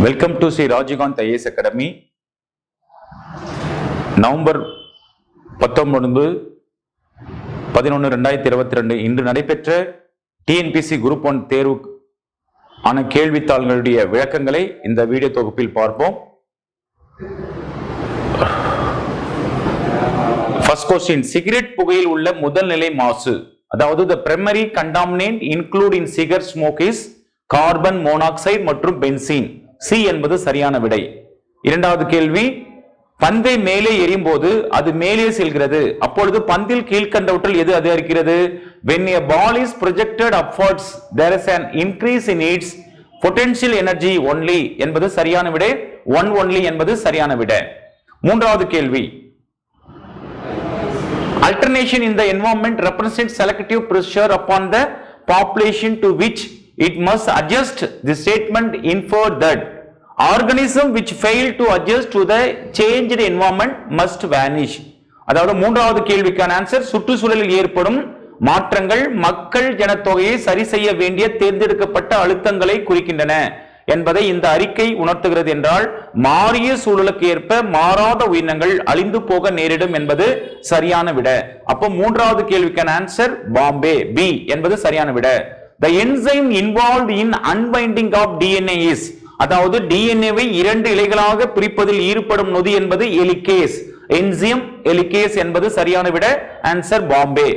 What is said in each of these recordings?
Welcome to Shri Rajiv Gandhi IAS academy. November 19, 11, 2022 இன்று நடைபெற்ற TNPSC group 1 தேர்வு ஆன கேள்வித்தாள்களுடைய விளக்கங்களை இந்த வீடியோ தொகுப்பில் பார்ப்போம். ஃபர்ஸ்ட் கொஸ்டின், சிகரெட் புகையில் உள்ள முதல் நிலை மாசு, அதாவது the primary contaminant include in cigarette smoke is carbon monoxide மற்றும் பென்சீன். சி என்பது சரியான விடை. இரண்டாவது கேள்வி, பந்தை மேலே எரியும் போது அது மேலே செல்கிறது, அப்பொழுது பந்தில் கீழ்கண்டவற்றில் எது அதிகரிக்கிறது? when a ball is projected upwards there is an increase in its potential energy only என்பது சரியான விடை. one only என்பது சரியான விடை. மூன்றாவது கேள்வி, alternation in the environment represents selective pressure upon the population to which it must adjust. The statement infer that organism which fail to adjust to the changed environment must vanish. அதாவது மூன்றாவது கேள்விக்கான answer, சுற்றுச்சூழலில் ஏற்படும் மாற்றங்கள் மக்கள் ஜனத்தொகையை சரி செய்ய வேண்டிய தேர்ந்தெடுக்கப்பட்ட அழுத்தங்களை குறிக்கின்றன என்பதை இந்த அறிக்கை உணர்த்துகிறது என்றால், மாறிய சூழலுக்கு ஏற்ப மாறாத உயிரினங்கள் அழிந்து போக நேரிடும் என்பது சரியான விட. அப்போ மூன்றாவது கேள்விக்கான ஆன்சர் பாம்பே, பி என்பது சரியான விட. The enzyme involved in unbinding of DNA is, அதாவது டிஎன்ஏவை இரண்டு இழைகளாக பிரிப்பதில் ஈடுபடும் நொதி என்பது எலிகேஸ், என்சைம் எலிகேஸ் என்பது சரியான விட. ஆன்சர் பாம்பே.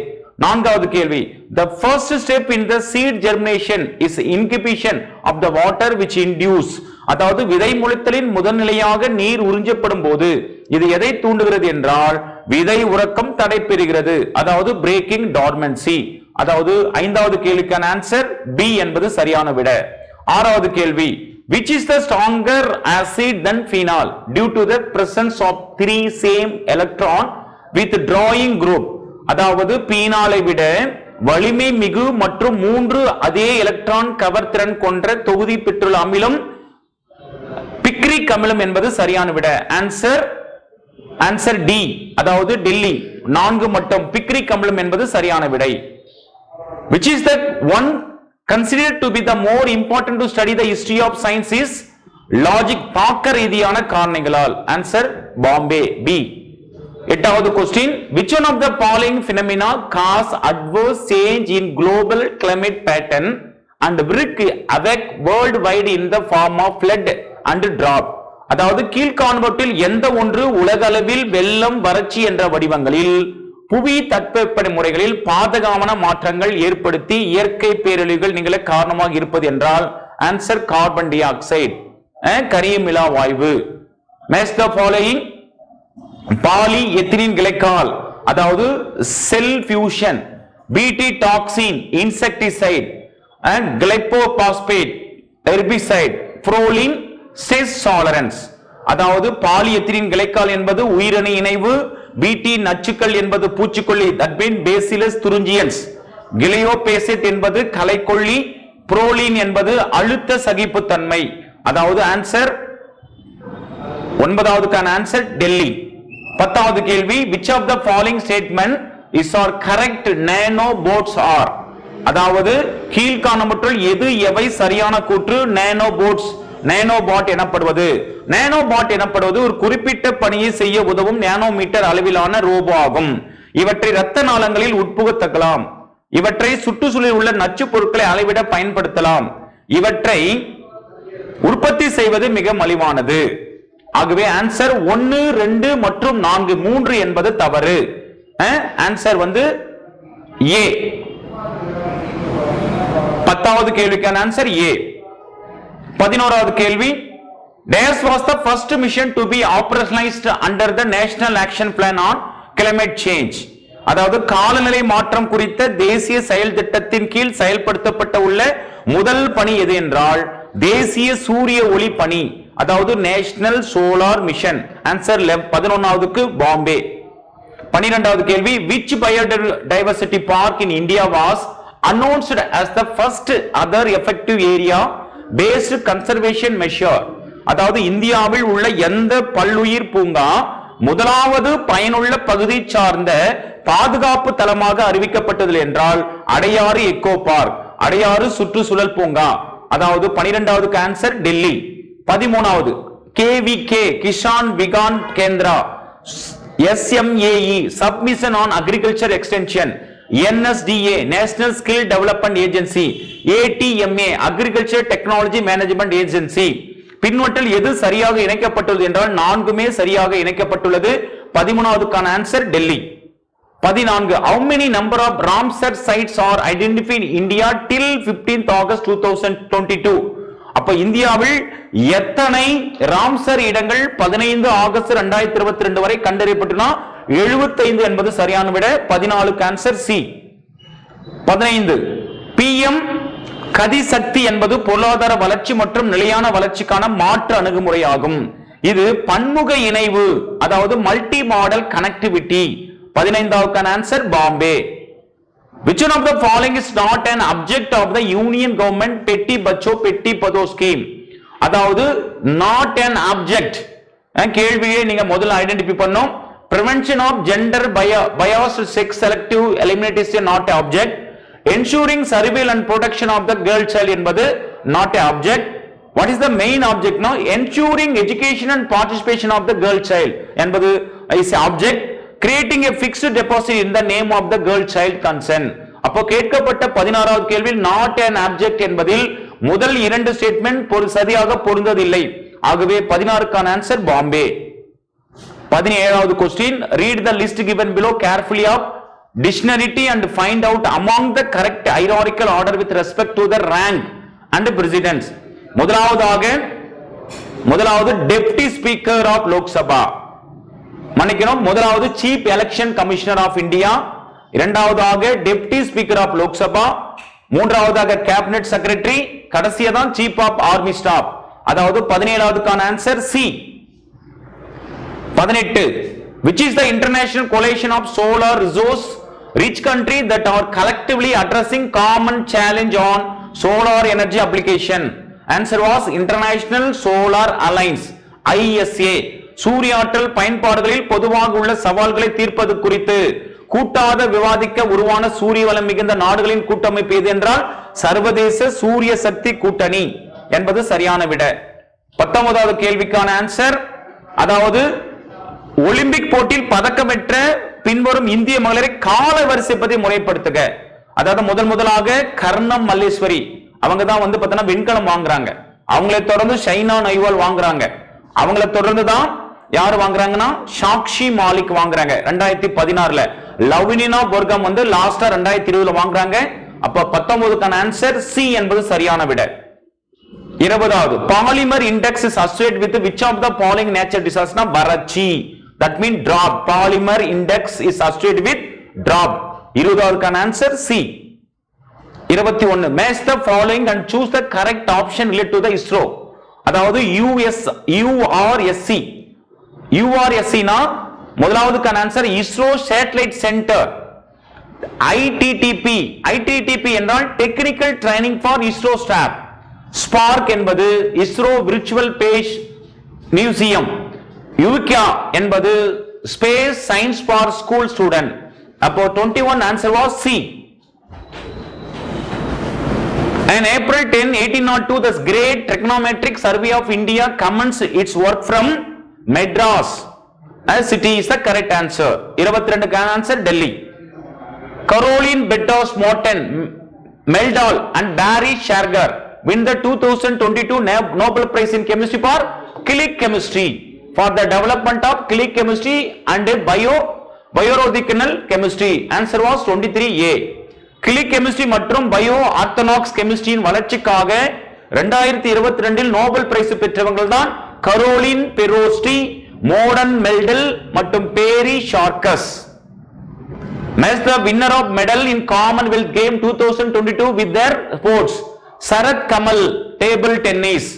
நான்காவது கேள்வி, the first step in the seed germination is inhibition of the water which induce, அதாவது விதை முளைத்தலின் முதல்நிலையாக நீர் உறிஞ்சப்படும் போது இது எதை தூண்டுகிறது என்றால் விதை உறக்கம் தடைபெறுகிறது, அதாவது பிரேக்கிங் டார்மன்சி. அதாவது ஐந்தாவது கேள்விக்கான ஆன்சர் பி என்பது சரியான விட. ஆறாவது கேள்வி, which is the stronger acid than phenol due to the presence of 3 same electron withdrawing group, அதாவது பீனாலை விட வலிமை மிகு மற்றும் 3 அதே எலக்ட்ரான் கவர்திறன் கொண்ட தொகுதி பெற்றுள்ள அமிலம் பிக்ரிக் அமிலம் என்பது சரியான விட. ஆன்சர் டி, அதாவது டெல்லி 4 மற்றும் பிக்ரிக் அமிலம் என்பது சரியான விடை. Which is that one considered to be the more important to study the history of science is logic, தாக்க ரீதியான காரணங்களால். Answer Bombay, B. எட்டாவது question, which one of the following phenomena cause adverse change in global climate pattern and wreak havoc worldwide in the form of flood and drought, அதாவது கீழ்காண்பவற்றில் எந்த ஒன்று உலக அளவில் வெள்ளம் வறட்சி என்ற வடிவங்களில் புவி தட்பவெப்ப முறைகளில் பாதகமான மாற்றங்கள் ஏற்படுத்தி இயற்கை பேரழிவுகள் நிகழ காரணமாக இருப்பது என்றால் ஆன்சர் கார்பன் டை ஆக்சைடு, கரியமிலா வாயு. Match the following. Polyethylene glycol, அதாவது cell fusion, BT toxin insecticide, glyphosate herbicide, proline stress tolerance. அதாவது பாலி எத்திலீன் கிளைகால் என்பது உயிரணு இணைவு, பிடி நச்சுக்கள் என்பது பூச்சிக்கொல்லி, that mean Bacillus thuringiensis, glyphosate என்பது களைக்கொல்லி, புரோலின் என்பது அழுத்த சகிப்புத்தன்மை. அதாவது ஆன்சர் ஒன்பதாவதுக்கான ஆன்சர் டெல்லி. பத்தாவது கேள்வி, which of the following statement is or correct nanobots are, அதாவது கீழ்காணவற்றுள் எது எவை சரியான கூற்று? நானோபோட்ஸ், நானோபாட் எனப்படுவது. நானோபாட் எனப்படுவது ஒரு குறிப்பிட்ட பணியை செய்ய உதவும் நானோமீட்டர் அளவிலான ரோபோ ஆகும். இவற்றை இரத்த நாளங்களில் உட்புகுத்தலாம், இவற்றை சுற்றுச்சூழலில் உள்ள நச்சு பொருட்களை அளவிட பயன்படுத்தலாம், இவற்றை உற்பத்தி செய்வது மிக மலிவானது. ஆகவே ஆன்சர் 1, 2 மற்றும் 4, 3 என்பது தவறு. ஆன்சர் வந்து ஏ. 10வது கேள்விக்கான ஆன்சர் ஏ. 11வது கேள்வி, This was the first mission to be operationalized under the National Action Plan on Climate Change, அதாவது காலநிலை மாற்றம் குறித்த தேசிய செயல் திட்டத்தின் கீழ் செயல்படுத்தப்பட்ட உள்ள முதல் பணி எது என்றால் தேசிய சூரிய ஒளி பணி, அதாவது நேஷனல் சோலார் மிஷன். ஆன்சர் 11வதுக்கு பாம்பே. 12வது கேள்வி, which biodiversity park in India was announced as the first other effective area based conservation measure, அதாவது இந்தியாவில் உள்ள எந்த பல்லுயிர் பூங்கா முதலாவது பயனுள்ள பகுதி சார்ந்த பாதுகாப்பு தளமாக அறிவிக்கப்பட்டது என்றால் அடையாறு எக்கோ பார்க், அடையாறு சுற்றுச்சூழல் பூங்கா. அதாவது 12வது ஆன்சர் டெல்லி. 13வது KVK கிஷான் Vigyan Kendra, SMAE submission on agriculture extension, NSDA national skill development agency, ATMA agriculture technology management agency. பின்வற்றில் எது சரியாக இணைக்கப்பட்டுள்ளது என்றால் நான்குமே சரியாக இணைக்கப்பட்டுள்ளது. 13வதுக்கான answer Delhi. 14 how many number of Ramsar sites are identified in India till 15th August 2022? அப்ப இந்தியாவில் எத்தனை ராம்சர் இடங்கள் 15 ஆகஸ்ட் 2022 வரை கண்டறியப்பட்டுள்ளன? 75 என்பது சரியான விட. 14க்கு ஆன்சர் சி. 15 PM கதிசக்தி என்பது பொருளாதார வளர்ச்சி மற்றும் நிலையான வளர்ச்சிக்கான மாற்று அணுகுமுறையாகும். இது பன்முக இணைவு, அதாவது மல்டி மாடல் கனெக்டிவிட்டி. 15வது answer Bombay. Which one of the following is not an object of the union government பெட்டி பச்சோ பெட்டி பதோ ஸ்கீம்? அதாவது not an object. கேள்வியை நீங்க முதல்ல ஐடென்டிஃபை பண்ணோம். prevention of gender biased sex selective elimination not an object. ensuring survival and protection of the girl child என்பது not an object. what is the main object now? ensuring education and participation of the girl child என்பது is an object. creating a fixed deposit in the name of the girl child consent. அப்போ கேட்கப்பட்ட 16வது கேள்வியில் not an object என்பதில் முதல் இரண்டு statement சரியாக பொருந்ததில்லை. ஆகவே 16க்கான ஆன்சர் பாம்பே. 17வது question read the list given below carefully of dictionary and find out among the correct hierarchical order with respect to the rank and precedence. முதலாவது டெப்டி ஸ்பீக்கர் ஆஃப் லோக்சபா, மன்னிக்கணும், முதலாவது chief election commissioner of India, இரண்டாவதாக deputy speaker of Lok Sabha, மூன்றாவதாக cabinet secretary, கடைசியா தான் chief of army staff. அதாவது 17வதுக்கான answer C. 18 which is the international coalition of solar resource rich countries that are collectively addressing common challenge on solar energy application? answer was International Solar Alliance, ISA. சூரிய ஆற்றல் பயன்பாடுகளில் பொதுவாக உள்ள சவால்களை தீர்ப்பது குறித்து கூட்டாக விவாதிக்க உருவான சூரிய வளம் மிகுந்த நாடுகளின் கூட்டமைப்பு எது என்றால் சர்வதேச சூரிய சக்தி கூட்டணி என்பது சரியான விட. 19வது கேள்விக்கான ஆன்சர், அதாவது ஒலிம்பிக் போட்டியில் பதக்கம் பெற்ற பின்வரும் இந்திய மகளிரை கால வரிசை பற்றி முறைப்படுத்துக. அதாவது முதலாக கர்ணம் மல்லேஸ்வரி, அவங்க தான் பார்த்தீங்கன்னா வெண்கலம் வாங்குறாங்க. அவங்களை தொடர்ந்து ஷைனா நைவால் வாங்குறாங்க. அவங்களை தொடர்ந்து தான் யார் வாங்குறாங்கன்னா சாக்ஷி மாலிக் வாங்குறாங்க 2016ல. லவ்லினா போர்கம் லாஸ்டா 2020ல வாங்குறாங்க. அப்ப 19க்கான ஆன்சர் சி என்பது சரியான விட. 20வது polymer index is associated with which of the following natural disasters? வறட்சி, that mean drop. Polymer index is associated with drop. 20வதுக்கான answer C. 21 match the following and choose the correct option related to the ISRO. அதாவது URSC னா முதலாவதுக்கான answer ISRO satellite centre. ITTP என்றால் technical training for ISRO staff. SPARK என்பது ISRO virtual page museum. யூகியா என்பது space science for school student. அப்போ 21 answer was C. In April 10, 1802, the Great Trigonometric Survey of India commenced its work from Madras. As city is the correct answer. 22nd answer Delhi. Caroline Bettos Morton, Meldal and Barry Shargar win the 2022 Nobel Prize in Chemistry for click chemistry for the development of click chemistry and biological chemistry. Answer was 23A. Click chemistry மற்றும் bio ஆர்த்தனாக்ஸ் கெமிஸ்ட்ரியின் வளர்ச்சிக்காக 2022இல் Nobel prize பெற்றவர்கள் தான் Caroline பெரோஸ்டி, Morton Meldal மற்றும் Barry Sharpless. Match the winner of medal in Commonwealth game 2022 with their sports. Sharath Kamal table tennis.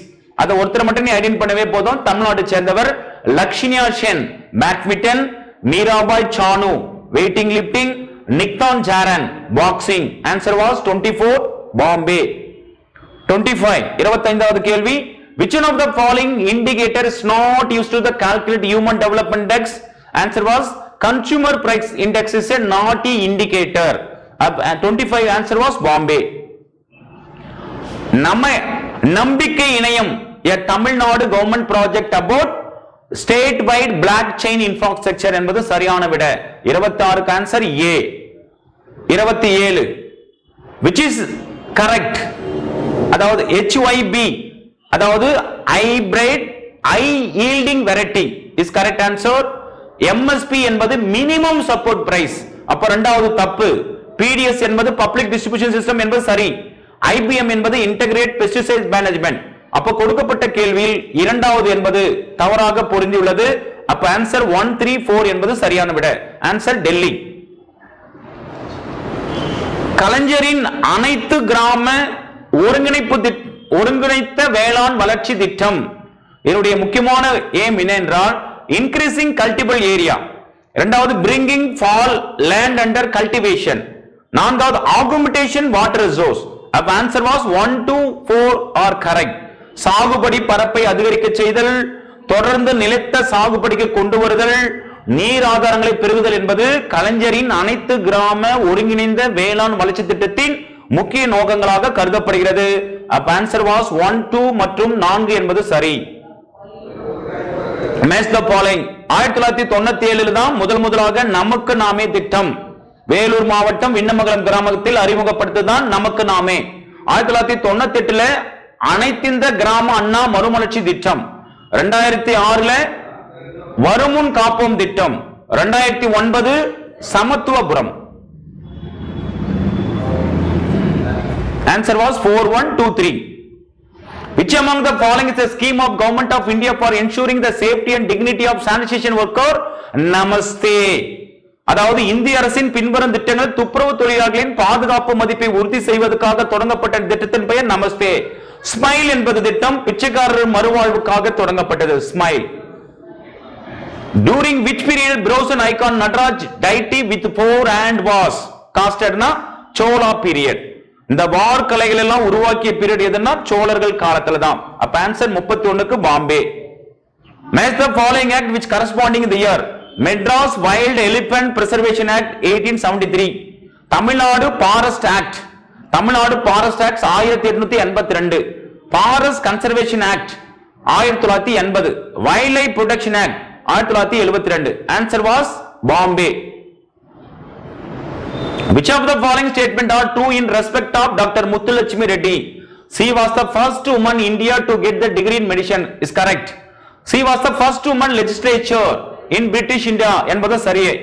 அத ஒருத்தர் மட்டும் நீ identify பண்ணவே போதும். தமிழ்நாட்டை சேர்ந்தவர். லக்ஷ்மியா Sen badminton, Mirabai Chanu weightlifting, Niktan Jaran boxing. Answer was 24 Bombay. 25வது கேள்வி, which one of the following indicator is not used to the calculate human development index? Answer was consumer price index is a naughty indicator. 25 answer was Bombay. நம்பிக்கை இணையம் a Tamil Nadu government project about state wide blockchain infrastructure என்பது சரியான விட. 26 answer A. 27 which is correct. அதாவது HYB அதாவது hybrid high yielding variety is correct answer. MSP என்பது minimum support price. அப்ப இரண்டாவது தப்பு. PDS என்பது public distribution system என்பது சரி. IBM என்பது integrate pesticide management. அப்ப கொடுக்கப்பட்ட கேள்வியில் இரண்டாவது என்பது தவறாக பொருந்தியுள்ளது. அப்ப ஆன்சர் 1 3 4 என்பது சரியான விட. ஆன்சர் டெல்லி. கலைஞரின் அனைத்து கிராம ஒருங்கிணைத்த வேளாண் வளர்ச்சி திட்டம் இதனுடைய முக்கியமான எய்ம் என்னென்றால் increasing cultivable area. இரண்டாவது bringing fall land under cultivation. நான்காவது augmentation water resource. அப்ப ஆன்சர் வாஸ் 1 2 4 ஆர் கரெக்ட். சாகுபடி பரப்பை அதிகரிக்க செய்தல், தொடர்ந்து நிலைத்த சாகுபடிக்கு கொண்டு வருதல், நீர் ஆதாரங்களை பெருகுதல் என்பது கலைஞரின் அனைத்து கிராம ஒருங்கிணைந்த வேளாண் வளர்ச்சி திட்டத்தின் முக்கிய நோக்கங்களாக கருதப்படுகிறது. அப்ப ஆன்சர் வாஸ் 1 2 மற்றும் 4 என்பது சரி. Match the following. 1997 தான் முதலாக நமக்கு நாமே திட்டம் வேலூர் மாவட்டம் விண்ணமங்கலம் கிராமத்தில் அறிமுகப்படுத்ததான் நமக்கு நாமே. 1998 அனைத்திந்த கிராம அண்ணா மறுமலர்ச்சி திட்டம். 2006 வருமுன் காப்போம் திட்டம். 2009 Samathuvapuram. Answer was 4 1 2 3. Which among the following is a scheme of Government of India for ensuring the safety and dignity of sanitation worker? Namaste. அதாவது இந்திய அரசின் பின்வரும் திட்டங்கள் துப்புரவு தொழிலாளர்களின் பாதுகாப்பு மதிப்பை உறுதி செய்வதற்காக தொடங்கப்பட்ட திட்டத்தின் பெயர் நமஸ்தே. ஸ்மைல் என்பது திட்டம் பிச்சைக்காரர் மறுவாழ்வுக்காக தொடங்கப்பட்டது. Smile. During which period Bronze icon Nataraj deity with 4 hand was casted? Chola period. இந்த வார் கலைகள் எல்லாம் உருவாக்கிய பீரியட் எதுன்னா சோழர்கள் காலத்துல தான். அப்ப ஆன்சர் 31க்கு Bombay. Match the following act which corresponding the year. Madras Wild Elephant Preservation Act 1873. Tamil Nadu Forest Act. Tamil Nadu Forest Act 1882. Forest Conservation Act 1980. Wildlife Protection Act 1972. Answer was Bombay. Which of the following statement are true in respect of Dr. Muthulakshmi Reddy? She was the first woman in India to get the degree in medicine. Is correct. She was the first woman legislature in British India. என்பது சரியே.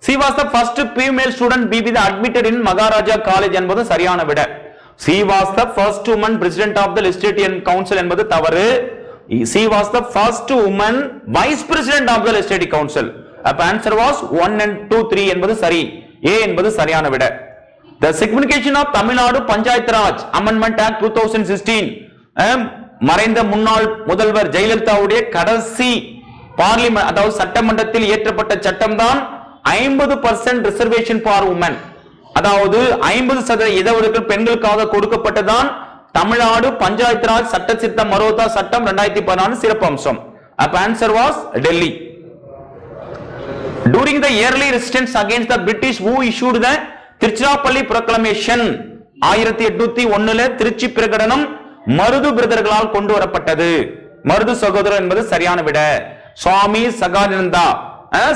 She was the first female student be admitted in Maharaja College. என்பது சரியான விட. She was the first woman president of the Legislative Council. என்பது தவறு. She was the first woman vice president of the Legislative Council. அப்ப answer was 1 and 2 3 என்பது சரி. A என்பது சரியான விட. The signification of Tamil Nadu Panchayat Raj Amendment Act 2016. மறைந்த முன்னாள் முதல்வர் ஜெயலலிதாவுடைய கடைசி பார்லிமெண்ட் அதாவது சட்டமன்றத்தில் இயற்றப்பட்ட சட்டம் தான் 50% ரிசர்வேஷன் ஃபார் உமன். அதாவது 50% இடஒதுக்கீடு பெண்களுக்காக கொடுக்கப்பட்டதான் தமிழ்நாடு பஞ்சாயத்து ராஜ் சட்ட திருத்த மசோதா சட்டம் 2014 சிறப்பு அம்சம். அப்ப answer was Delhi. During the early resistance against the British, who issued the Tiruchirappalli proclamation? 1801 Trichy பிரகடனம் மருது பிரதர்களால் கொண்டு வரப்பட்டது. மருது சகோதரர் என்பது சரியான விட. சுவாமி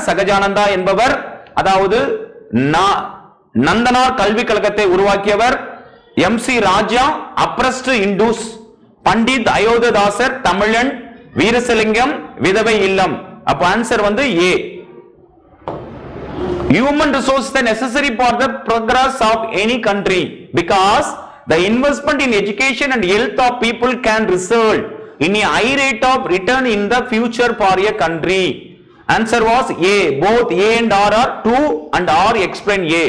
சகஜானந்தா என்பவர் அதாவது நந்தனார் கல்வி கழகத்தை உருவாக்கியவர். MC ராஜா அப்ரஸ்ட் இண்டூஸ். பண்டித் அயோத்திதாசர் தமிழன். வீரசலிங்கம் விதவை இல்லம். அப்ப ஆன்சர் வந்து A. Human resource is necessary for the progress of any country because the investment in education and health of people can result in a high rate of return in the future for a country. Answer was A. Both A and R are true and R explain A.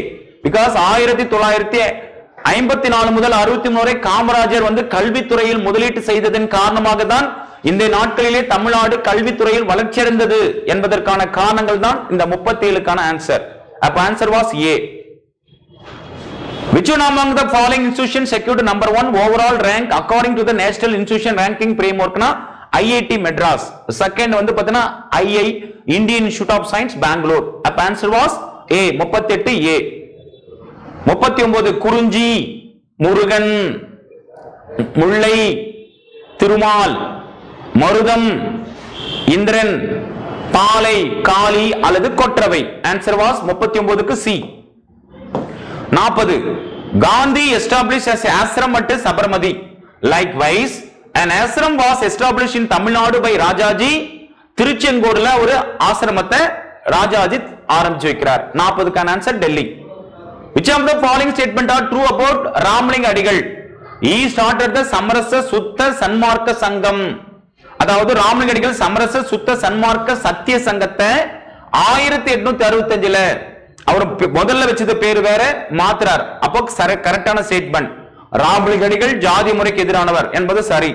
Because 1954 முதல் 63 வரை காமராஜர் வந்து கல்வித்துறையில் முதலீட்டு செய்ததன் காரணமாக தான் இந்த நாட்களிலே தமிழ்நாடு கல்வித்துறையில் வளர்ச்சியடைந்தது என்பதற்கான காரணங்கள் தான் இந்த 37க்கான ஆன்சர். அப்ப answer was A. Which one among the following institutions secured number 1 overall rank according to the National Institution Ranking Framework? IIT Madras. Second வந்து பார்த்தீங்கன்னா II Indian Institute of Science Bangalore. அப்ப ஆன்சர் வாஸ் A. 38 A. 39 குறிஞ்சி, முருகன், முல்லை, திருமால், மருதம், இந்திரன், பாலை, காளி அல்லது கொற்றவை. Answer was 39க்கு C. 40. Gandhi established as ashram at Sabarmati. Likewise, an ashram was established in Tamil Nadu by Rajaji. திருச்செங்கோடுல ஒரு ஆசிரமத்தை ராஜாஜி ஆரம்பிச்சு வைக்கிறார். 40க்கான answer Delhi. Which of the following statement are true about Ramalinga Adigal? He started the சமரச சுத்த சன்மார்க்க சங்கம். அதாவது ராமலிங்க அடிகள் சமரச சுத்த சன்மார்க்க சத்திய சங்கத்தை 1865ல அவர் முதல்ல வச்சது பேரு வேற மாத்துறார். அப்போ கரெக்டான ஸ்டேட்மெண்ட். ராமலிங்க அடிகள் ஜாதி முறைக்கு எதிரானவர் என்பது சரி.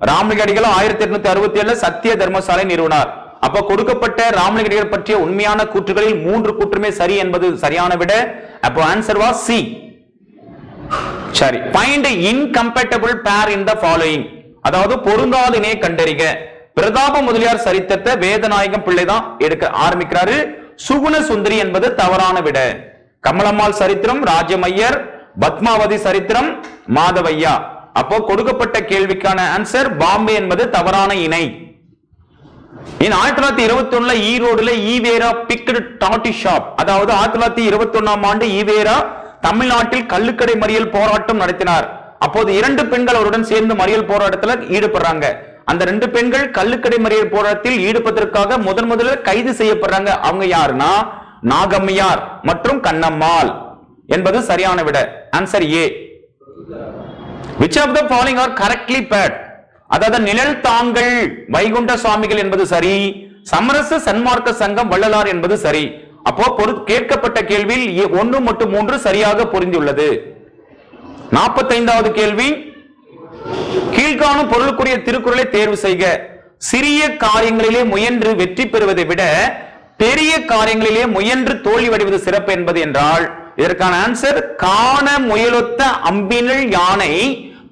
ராமலிங்க அடிகள் 1867 சத்திய தர்மசாலை நிறுவனார். அப்ப கொடுக்கப்பட்ட ராமலிங்க அடிகள் பற்றிய உண்மையான கூற்றுகளில் 3 கூற்றுமே சரி என்பது சரியான விட. அப்போ ஆன்சர் வாஸ் சி. சரி. ஃபைண்ட் இன்கம்பேட்டபிள் பேர் இன் த ஃபாலோயிங். அதாவது பொருந்தாத இணையை கண்டறிக. பிரதாப முதலியார் சரித்திரத்தை வேதநாயகம் பிள்ளை தான் எடுக்க ஆரம்பிக்கிறாரு. சுகுண சுந்தரி என்பது தவறான விட. கமலம்மாள் சரித்திரம் ராஜமையர், பத்மாவதி சரித்திரம் மாதவையா. அப்போ கொடுக்கப்பட்ட கேள்விக்கான ஆன்சர் பாம்பே என்பது தவறான இணை. 1921 ஈரோடுல ஈவேரா பிக்டு டாட்டி ஷாப். அதாவது 1921 ஆண்டு ஈவேரா தமிழ்நாட்டில் கள்ளுக்கடை மறியல் போராட்டம் நடத்தினார். அப்போது 2 பெண்கள் அவருடன் சேர்ந்து மறியல் போராட்டத்தில் ஈடுபடுறாங்க. அந்த 2 பெண்கள் கள்ளுக்கடை மறியல் போராட்டத்தில் ஈடுபட்டதற்காக முதல்ல கைது செய்யப்படுறாங்க. அவங்க யாருன்னா நாகம்மையார் மற்றும் கண்ணம்மாள் என்பது சரியான விட. Answer A. Which of the following are correctly paired? அதாவது நிழல் தாங்கள் வைகுண்ட சுவாமிகள் என்பது சரி. சமரச சன்மார்க்க சங்கம் வள்ளலார் என்பது சரி. அப்போ கேட்கப்பட்ட கேள்வியில் 1 மற்றும் 3 சரியாக பொருந்தியுள்ளது. 45வது கேள்வி. கீழ்காணும் பொருளுக்குரிய திருக்குறளை தேர்வு செய்க. சிறிய காரியங்களிலே முயன்று வெற்றி பெறுவதை விட பெரிய காரியங்களிலே முயன்று தோல்வி அடைவது சிறப்பு என்பது என்றால் இதற்கான ஆன்சர் காண முயலொத்த அம்பினல் யானை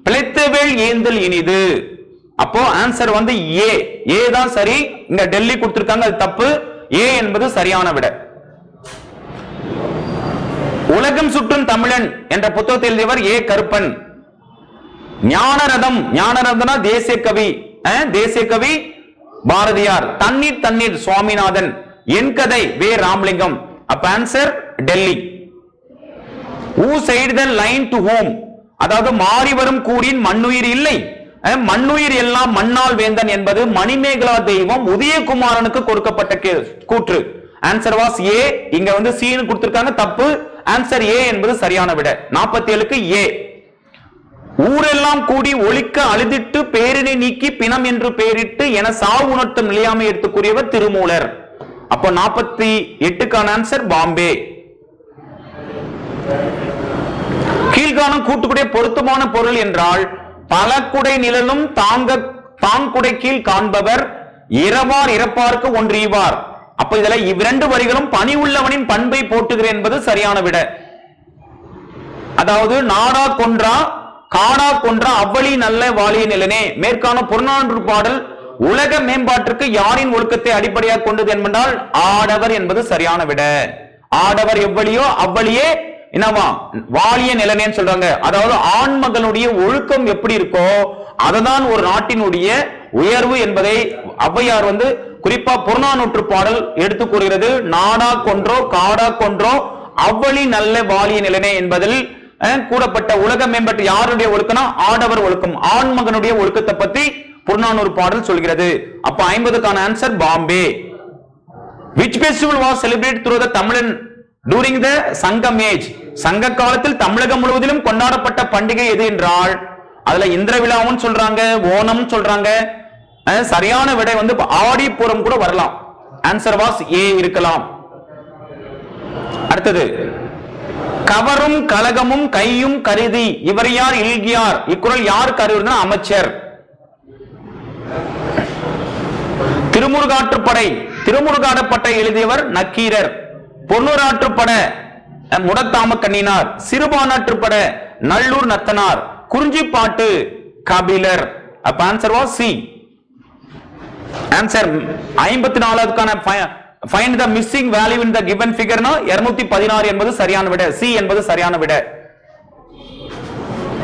பிழைத்தவேல் ஏந்தல் இனிது. அப்போ ஆன்சர் வந்து ஏ. ஏ தான் சரி. இங்க டெல்லி கொடுத்திருக்காங்க, அது தப்பு. ஏ என்பது சரியான விட. உலகம் சுற்றும் தமிழன் என்ற புத்தகத்தில் எழுதியவர் ஏ கருப்பன். ஞானரதம், ஞானரதனா தேசிய கவி, தேசிய கவி பாரதியார். தண்ணீர் தண்ணீர் சுவாமிநாதன். என் கதை வே ராமலிங்கம். அப்ப answer Delhi. Who said the line to whom? அதாவது மாறி வரும் கூறின் மண்ணுயிர் இல்லை, மண்ணுயிர் எல்லாம் மண்ணால் வேந்தன் என்பது மணிமேகலா தெய்வம் உதயகுமாரனுக்கு கொடுக்கப்பட்ட கூற்று. ஆன்சர் வாஸ் ஏ. இங்க வந்து சி ன்னு கொடுத்திருக்காங்க, தப்பு. ஆன்சர் ஏ என்பது சரியான விட. 47க்கு ஏ. ஊரெல்லாம் கூடி ஒழிக்க அழுதிட்டு பேரினை நீக்கி பிணம் என்று பெயரிட்டு என சாவு உணர்த்தும் நிலையாமை எடுத்து கூறியவர் திருமூலர். அப்போ 48க்கான ஆன்சர் பாம்பே. கீழ்காணும் கூட்டுக்குடைய பொருத்தமான பொருள் என்றால் பலக்குடை நிழலும் தாங்குடை கீழ் காண்பவர் இரவார் இறப்பார்க்கு ஒன்று ஈவார். அப்ப இதுல 2 வரிகளும் பணி உள்ளவனின் பண்பை போட்டுகிறேன் என்பது சரியான விட. அதாவது நாடா கொன்றா காடா கொன்றா அவ்வளி நல்ல வாழிய நிலனே. மேற்கான புறநானூறு பாடல் உலக மேம்பாட்டிற்கு யாரின் ஒழுக்கத்தை அடிப்படையாக கொண்டது என்பதால் ஆடவர் என்பது சரியான விட. ஆடவர் எவ்வளியோ அவ்வளியே என்னவா வாழிய நிலனேன்னு சொல்றாங்க. அதாவது ஆண்மகனுடைய ஒழுக்கம் எப்படி இருக்கோ அததான் ஒரு நாட்டினுடைய உயர்வு என்பதை ஔவையார் வந்து குறிப்பா புறநானூற்று பாடல் எடுத்து கூறுகிறது. நாடா கொன்றோ காடா கொன்றோ அவ்வளி நல்ல வாழிய நிலனே என்பதில் கூடப்பட்ட உலக மேம்பட்டு யாருடைய ஒழுக்கம்னா ஆடவர் ஒழுக்கம், ஆண்மகனுடைய ஒழுக்கத்தை பத்தி புறநானூறு பாடல் சொல்கிறது. அப்ப 50க்கான answer Bombay. Which festival was celebrated through the Tamilian during the Sangam age? சங்க காலத்தில் தமிழகம் முழுவதிலும் கொண்டாடப்பட்ட பண்டிகை எது என்றால் அதுல இந்திர விழாவும் சொல்றாங்க, ஓணம் சொல்றாங்க. சரியான விடை வந்து ஆடிப்பூரம் கூட வரலாம். ஆன்சர் வாஸ் ஏ இருக்கலாம். அடுத்தது கவரும் கலகமும் கையும் கருதி இவர் யார் இல்கியார். இக்குறள் யார் கருதுனா அமைச்சர். திருமுருகாற்றுப்படை, திருமுருகாற்றுப்படை எழுதியவர் நக்கீரர். பொன்னூராற்றுப்பட முடத்தாம கண்ணினார். சிறுபானாற்றுப்பட நல்லூர் நத்தனார். குறிஞ்சிப்பாட்டு கபிலர். அப்ப ஆன்சர் வாஸ் சி. ஆன்சர் 54க்கான find the missing value in the given figure னா 216 என்பது சரியான விட. சி என்பது சரியான விட.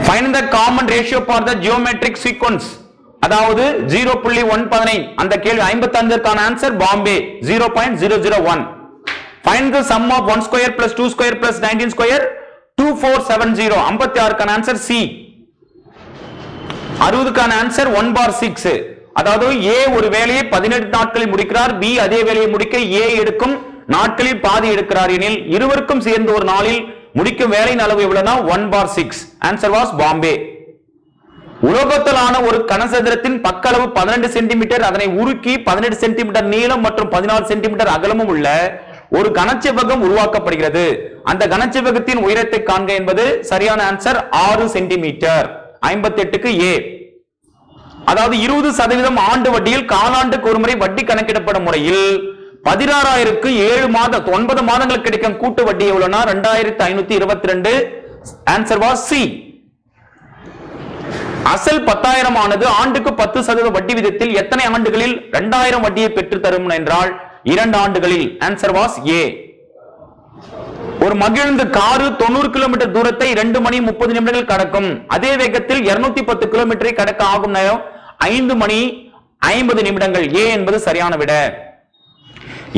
find the common ratio for the geometric sequence. அதாவது 0.119 அந்த கேள்வி 55க்கான answer Bombay 0.001. Find the sum of 1 square plus 2 square plus 19 square 2470. 56க்கான ஆன்சர் சி. 60க்கான ஆன்சர் 1/6. அதாவது ஏ ஒரு வேலையை 18 நாட்களில் முடிக்கிறார், பி அதே வேலையை முடிக்க ஏ எடுக்கும் நாட்களில் பாதி எடுக்கிறார் எனில் இருவருக்கும் சேர்ந்து ஒரு நாளில் முடிக்கும் வேலையின் அளவு எவ்வளவுனா 1/6. Answer was Bombay. உலோகத்தாலான ஒரு கனசதுரத்தின் பக்க அளவு 12 சென்டிமீட்டர், அதனை உருக்கி 18 சென்டிமீட்டர் நீளம் மற்றும் 14 சென்டிமீட்டர் அகலமும் உள்ள ஒரு கனச்செவ்வகம் உருவாக்கப்படுகிறது. அந்த கனச்செவ்வகத்தின் உயரத்தை காண்க என்பது சரியான ஆன்சர் 6 சென்டிமீட்டர். 58க்கு ஏ. அதாவது 20% ஆண்டு வட்டியில் காலாண்டுக்கு ஒரு முறை வட்டி கணக்கிடப்படும் முறையில் 16,000க்கு 9 மாதங்களுக்கு கிடைக்கும் கூட்டு வட்டி எவ்வளவுனா 2522. Answer was C. அசல் 10,000 ஆனது ஆண்டுக்கு 10% வட்டி விதத்தில் எத்தனை ஆண்டுகளில் 2000 வட்டியை பெற்று தரும் என்றால் 2 ஆண்டுகளில். ஆன்சர் வாஸ் ஏ. ஒரு மகிழ்ந்து காரு 90 கிலோமீட்டர் தூரத்தை 2 மணி 30 நிமிடங்கள் கடக்கும். அதே வேகத்தில் 210 கிலோமீட்டரை கடக்க ஆகும் நேரம் 5 மணி 50 நிமிடங்கள். ஏ என்பது சரியான விட.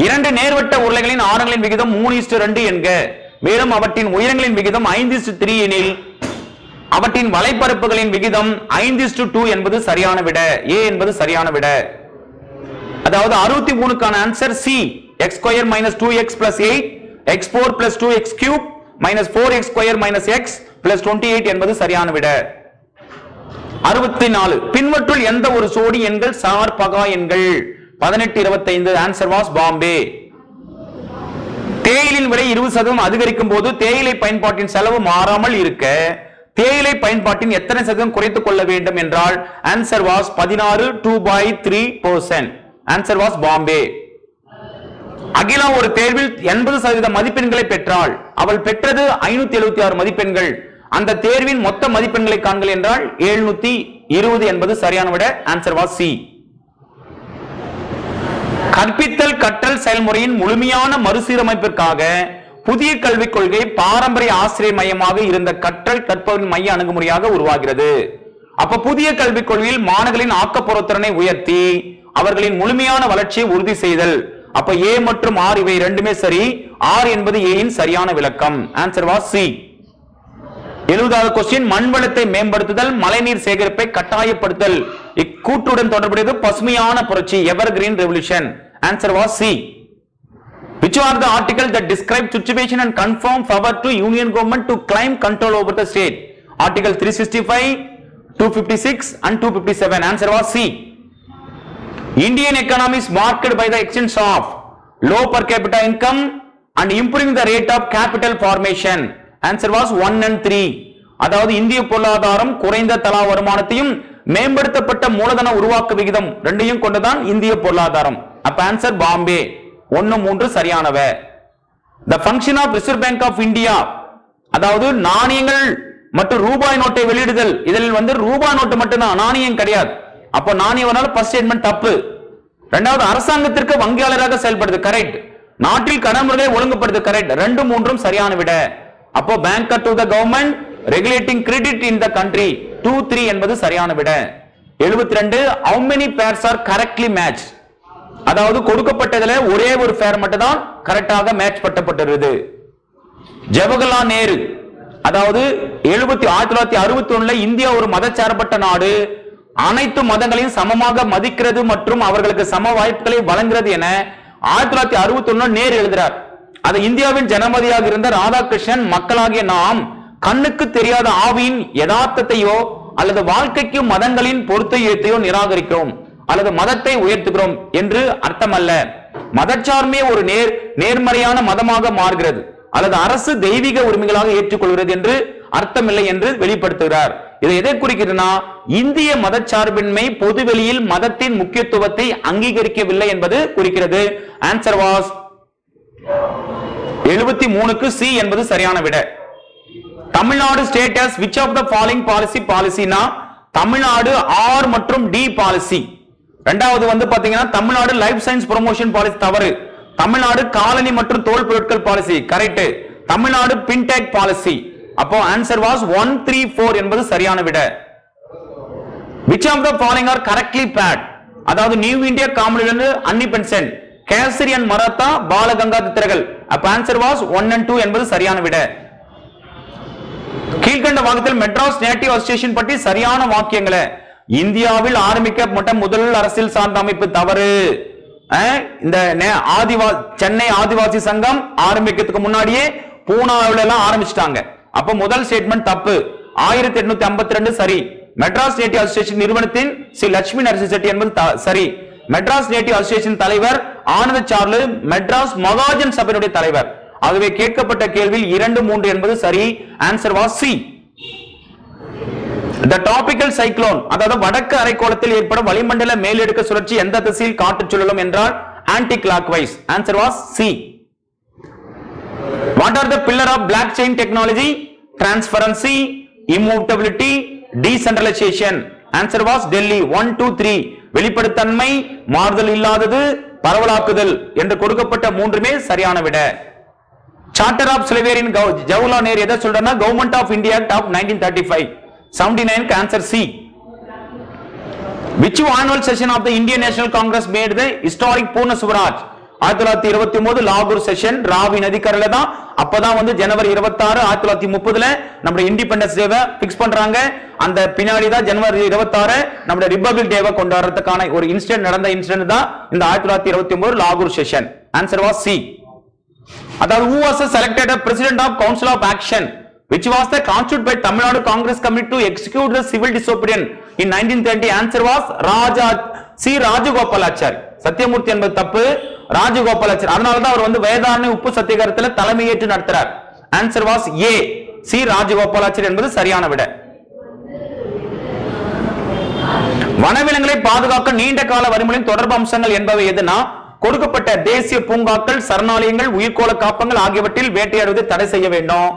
2 நேர்வட்ட உருளைகளின் ஆரங்களின் விகிதம் 3:2 என்க. மேலும் அவற்றின் உயரங்களின் விகிதம் 5:3 எனில் அவற்றின் வலைப்பரப்புகளின் விகிதம் 5:2 என்பது சரியான விட. ஏ என்பது சரியான விட. அதாவது 63க்கான answer C. x² - 2x + 8 x4 + 2x³ - 4x² - x + 28 என்பது சரியான விட. 64 பின்வற்றுள் எந்த ஒரு சோடி எண்கள் சார் பகா எண்கள்? 1825. Answer was Bombay. தேயிலின் விலை 20% அதிகரிக்கும் போது தேயிலை பயன்பாட்டின் செலவு மாறாமல் இருக்க தேயிலை பயன்பாட்டின் எத்தனை சதவீதம் குறைத்துக் கொள்ள வேண்டும் என்றால் answer was 16 2/3%. Answer was Bombay. Akila ஒரு தேர்வில் 80% மதிப்பெண்களை பெற்றாள். அவள் பெற்றது 576 மதிப்பெண்கள். அந்த தேர்வின் மொத்த மதிப்பெண்களை காண்கள் என்றால் 720 என்பது சரியான விட. Answer was C. கற்பித்தல் கற்றல் செயல்முறையின் முழுமையான மறுசீரமைப்பிற்காக புதிய கல்விக் கொள்கை பாரம்பரிய ஆசிரியர் மையமாக இருந்த கற்றல் கற்பவரின் மைய அணுகுமுறையாக உருவாகிறது. அப்ப புதிய கல்விக் கொள்கையில் மாணவர்களின் ஆக்கப்பொருத்திறனை உயர்த்தி அவர்களின் முழுமையான வளர்ச்சியை உறுதி செய்தல். அப்ப ஏ மற்றும் ஆர் இவை ரெண்டுமே சரி. ஆர் என்பது ஏயின் சரியான விளக்கம். Answer was C. 70வது கொஸ்டின் மண் வளத்தை மேம்படுத்துதல் மழைநீர் சேகரிப்பை கட்டாயப்படுத்தல் இக்கூற்றுடன் தொடர்புடையது பசுமையான புரட்சி evergreen revolution. Answer was C. Which are the articles that describe situation and confirm power to union government to claim control over the state? Article 365, 256 and 257. Answer was C. Indian economy is marked by the extent of low per capita income and improving the rate of capital formation. Answer was 1 and 3. அதாவது இந்திய பொருளாதாரம் குறைந்த தலா வருமானத்தையும் மேம்படுத்தப்பட்ட மூலதன உருவாக்க விகிதம் ரெண்டையும் கொண்டுதான் இந்திய பொருளாதாரம். அப்ப answer Bombay 1 3 சரியானவ. The function of Reserve Bank of India அதாவது நாணயங்கள் மற்றும் ரூபாய் நோட்டை வெளியிடுதல். இதில் ரூபாய் நோட்டு மட்டும்தான், நாணயம் கிடையாது. அப்போ நாணயம் ஃபர்ஸ்ட் ஸ்டேட்மெண்ட் தப்பு. இரண்டாவது அரசாங்கத்திற்கு வங்கியாளராக செயல்படுது கரெக்ட். நாட்டில் கடன் முறையை ஒழுங்குபடுது கரெக்ட். 2 3 சரியான விட. அப்போ banker to the government regulating credit in the country 2 3 என்பது சரியான விட. 72 how many pairs are correctly matched? அதாவது கொடுக்கப்பட்டதுல ஒரே ஒரு பேர் மட்டும் தான் கரெக்டாக மேட்ச் பண்ணப்பட்டிருது. ஜவஹர்லால் நேரு அதாவது 1961 இந்தியா ஒரு மதச்சார்பற்ற நாடு, அனைத்து மதங்களையும் சமமாக மதிக்கிறது மற்றும் அவர்களுக்கு சம வாய்ப்புகளை வழங்குகிறது என 1961 நேரு எழுதுறார். அது இந்தியாவின் ஜனமதியாக இருந்த ராதாகிருஷ்ணன் மக்களாகிய நாம் கண்ணுக்கு தெரியாத ஆவியின் யதார்த்தத்தையோ அல்லது வாழ்க்கைக்கு மதங்களின் பொருத்தையோ நிராகரிக்கிறோம் அல்லது மதத்தை உயர்த்துகிறோம் என்று அர்த்தம் அல்ல. மதச்சார்மே ஒரு நேர்மறையான மதமாக மாறுகிறது அல்லது அரசு தெய்வீக உரிமைகளாக ஏற்றுக்கொள்கிறது என்று அர்த்தமில்லை என்று வெளிப்படுத்துகிறார். இதை எதை குறிக்கிறதுனா இந்திய மதச்சார்பின்மை பொதுவெளியில் மதத்தின் முக்கியத்துவத்தை அங்கீகரிக்கவில்லை என்பது குறிக்கிறது. ஆன்சர் வாஸ் 73க்கு சி என்பது சரியான விட. Tamil Nadu status which of the following பாலிசினா தமிழ்நாடு ஆர் மற்றும் டி பாலிசி. இரண்டாவது பாத்தீங்கன்னா Tamil Nadu life science promotion policy தவறு. தமிழ்நாடு காலனி மற்றும் தோல் பொருட்கள் policy correct. Tamil Nadu fintech policy. அப்போ ஆன்சர் வாஸ் 1 3 4 என்பது சரியான விட. which of the following are correctly paired? அதாவது New India Commonwealth Annie Besant, Kesari and Maratha, பாலகங்காதரர்கள். அப்ப ஆன்சர் வாஸ் 1 and 2 என்பது சரியான விட. கீழ்கண்ட வாக்கியத்தில் மெட்ராஸ் நேட்டிவ் அசோசியேஷன் பற்றி சரியான வாக்கியங்களை. இந்தியாவில் ஆரம்பிக்கப்பட்ட முதல் அரசியல் சார்ந்த அமைப்பு தவறு. இந்த சென்னை ஆதிவாசி சங்கம் ஆரம்பிக்கிறதுக்கு முன்னாடியே பூனாவில எல்லாம் ஆரம்பிச்சிட்டாங்க. அப்ப முதல் ஸ்டேட்மெண்ட் தப்பு. 1852 சரி. மெட்ராஸ் நேட்டிவ் அசோசியேஷன் நிறுவனத்தின் ஸ்ரீ லட்சுமி நரசிம்ம செட்டி என்பது சரி. மெட்ராஸ் நேட்டிவ் அசோசியேஷன் தலைவர் ஆனந்த சார்லு மெட்ராஸ் மகாஜன் சபையினுடைய தலைவர். ஆகவே கேட்கப்பட்ட கேள்வியில் 2, 3 என்பது சரி. Answer was C. The tropical cyclone, அதாவது வடக்கு அரைக்கோளத்தில் ஏற்படும் வளிமண்டல மேலடுக்க சுழற்சி எந்த திசையில் காற்று சுழலும் என்றால் anti clockwise. Answer was C. What are the pillar of blockchain technology? Transparency, immutability, decentralization. Answer was Delhi. 1, 2, 3. வெளிப்படுத்தன்மை, மாறுதல் இல்லாதது, பரவலாக்குதல் என்று கொடுக்கப்பட்ட மூன்றுமே சரியான விட. Charter of slavery Jawaharlal Nehru எதை சொல்றனா government of India act of 1935. 79 answer C. Which annual session of the Indian National Congress made the historic Purna Swaraj? 1929 லாகூர் செஷன் ராவி நதிக்கரையில தான். அப்பதான் வந்து ஜனவரி 26 1930ல நம்ம இண்டிபெண்டன்ஸ் டேவை பிக்ஸ் பண்றாங்க. அந்த பின்னாடி தான் ஜனவரி 26 நம்ம ரிபப்ளிக் டேவை கொண்டாடுறதுக்கான ஒரு இன்சிடென்ட் நடந்த இன்சிடென்ட் தான் இந்த 1929 லாகூர் செஷன். Answer was C. அதாவது who was selected as president of council of action which was the constituted by Tamil Nadu Congress committee to execute the civil disobedience in 1930? Answer was Rajagopalachari. Sathyamurthy என்பது தப்பு. ராஜகோபாலாச்சாரி. அதனால தான் அவர் வந்து வேதாரண்ய உப்பு சத்தியாகிரகத்துல தலைமையேற்று நடத்துறார். Answer was A. C Rajagopalachari என்பது சரியான விட. வனவிலங்குகளை பாதுகாக்க நீண்ட கால வழிமுறையின் தொடர்பு அம்சங்கள் என்பவை எதுனா கொடுக்கப்பட்ட தேசிய பூங்காக்கள், சரணாலயங்கள், உயிர்கோள காப்பங்கள் ஆகியவற்றில் வேட்டையாடுவதை தடை செய்ய வேண்டும்.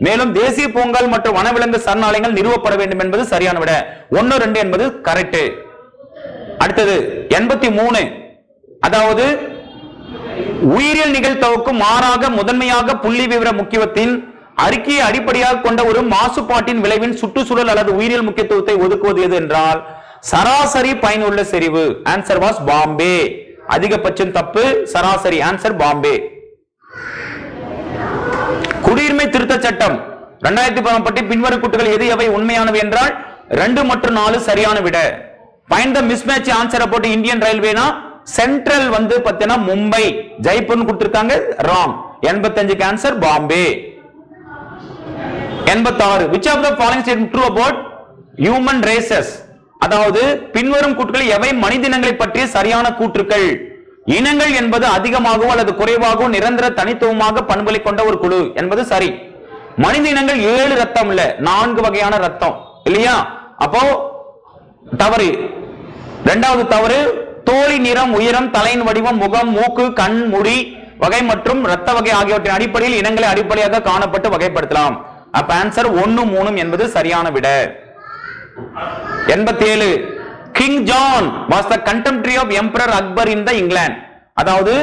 மேலும் தேசிய பூங்கால் மற்றும் வனவிலங்கு சரணாலயங்கள் நிறுவப்பட வேண்டும் என்பது சரியான விட. 1, 2 என்பது கரெக்ட். அடுத்தது 83. அதாவது உயிரியல் நிகழ்தகவுக்கு மாறாக முதன்மையாக புள்ளி விவர முக்கியத்துவத்தின் அறிக்கையை அடிப்படையாக கொண்ட ஒரு மாசுபாட்டின் விளைவின் சுற்றுச்சூழல் அல்லது உயிரியல் முக்கியத்துவத்தை ஒதுக்குவது எது என்றால் சராசரி பயனுள்ள செறிவு. Answer was Bombay. அதிகபட்சம் தப்பு. சராசரி. ஆன்சர் பாம்பே. குடியுரிமை திருத்த சட்டம் 2010 பற்றி பின்வரும் கூட்டுகள் எது எவை உண்மையானவை என்றால் 2 மற்றும் 4 சரியான விட. Find the mismatch answer about Indian Railway na central வந்து பார்த்தீங்கன்னா மும்பை ஜெய்ப்பூர் கொடுத்திருக்காங்க. ராங். 85க்கு answer Bombay. 86. which of the following statement true about human races? அதாவது பின்வரும் கூற்றுகள் எவை மனிதனங்களை பற்றிய சரியான கூற்றுக்கள்? இனங்கள் என்பது அதிகமாகவோ அல்லது குறைவாகவோ நிரந்தர தனித்துவமாக பண்புகளை கொண்ட ஒரு குழு என்பது சரி. மனித இனங்கள் 7 ரத்தம் இல்ல 4 வகையான ரத்தம் இல்லையா? அப்போ தவறு. இரண்டாவது தவறு தோலி நிறம், உயரம், தலையின் வடிவம், முகம், மூக்கு, கண், முடி வகை மற்றும் ரத்த வகை ஆகியவற்றின் அடிப்படையில் இனங்களை அடிப்படையாக காணப்பட்டு வகைப்படுத்தலாம். அப்ப ஆன்சர் 1, 3 என்பது சரியான விட. 87. King John was the contemporary of Emperor Akbar in the England. அதாவது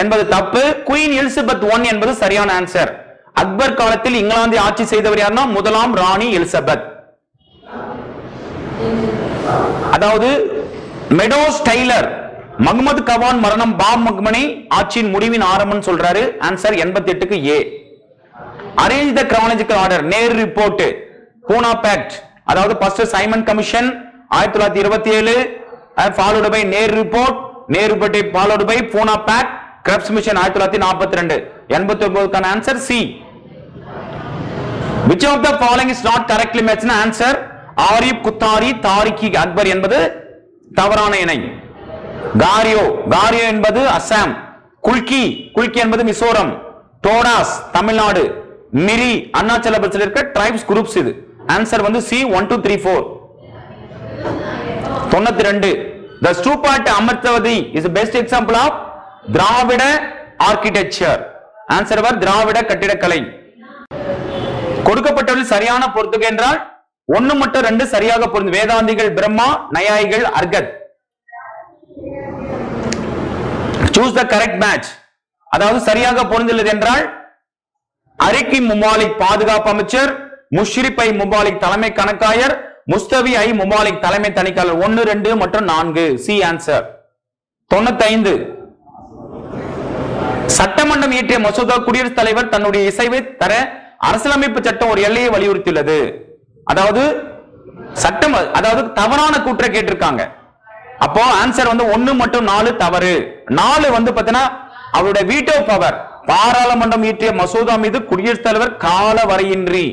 என்பது தப்பு. குயின் எலிசபெத் 1 என்பது சரியான ஆன்சர். அக்பர் காலத்தில் இங்கிலாந்தை ஆட்சி செய்தவர் யாருன்னா முதலாம் ராணி எலிசபெத். அதாவது மெடோஸ் டெய்லர் முகமது கவான் மரணம் பாப் மக்மனி ஆட்சியின் முடிவின் ஆரம்பம் சொல்றாரு. ஆன்சர் 88க்கு A. Arrange the chronological order. Nehru report, Poona pact, அதாவது first Simon commission 1927 followed by Nehru report, Nehru report followed by Poona pact, Cripps mission 1942. 89க்கான answer C. which of the following is not correctly matched? Answer ஆரிப் குத்தாரி தாரிகி அக்பர் என்பது தவறான இணை. காரியோ, காரியோ என்பது அசாம். குல்கி, குல்கி என்பது மிசோரம். டோடாஸ் தமிழ்நாடு. மிரி அருணாச்சல பிரதேசத்தில் இருக்க ட்ரைப்ஸ் குரூப்ஸ். இது ஆன்சர் வந்து C. 1, 2, 3, 4. 92. The stupa at Amartavadi is the best example of Dravida architecture. Answer வர் திராவிட கட்டிடக்கலை. கொடுக்கப்பட்டவர்கள் சரியான பொறுத்துக என்றால் 1 மற்றும் 2 சரியாக பொருந்தும். வேதாந்திகள் பிரம்மா, நயாயிகள் Arhat. Choose the correct match. அதாவது சரியாக பொருந்துள்ளது என்றால் அரிக்கி முபாலிக் பாதுகாப்பு அமைச்சர், முஷ்ரிப் முபாலிக் தலைமை கணக்காயர், முஸ்தவி ஐ முபாலிக் தலைமை தணிக்கையாளர் 1, 2 மற்றும் 4. C answer. 95 சட்டமன்றம் இயற்றிய மசோதா குடியரசுத் தலைவர் தன்னுடைய இசைவை தர அரசியலமைப்பு சட்டம் ஒரு எல்லையை வலியுறுத்தியுள்ளது. அதாவது சட்டம், அதாவது தவறான கூற்றை கேட்டிருக்காங்க. அப்போ ஆன்சர் வந்து 1 மற்றும் 4 தவறு. 4 வந்து பாத்தீங்கன்னா அவருடைய வீட்டோ பவர், பாராளுமன்றம் இயற்றிய மசோதா மீது குடியரசுத் தலைவர் கால வரையின்றி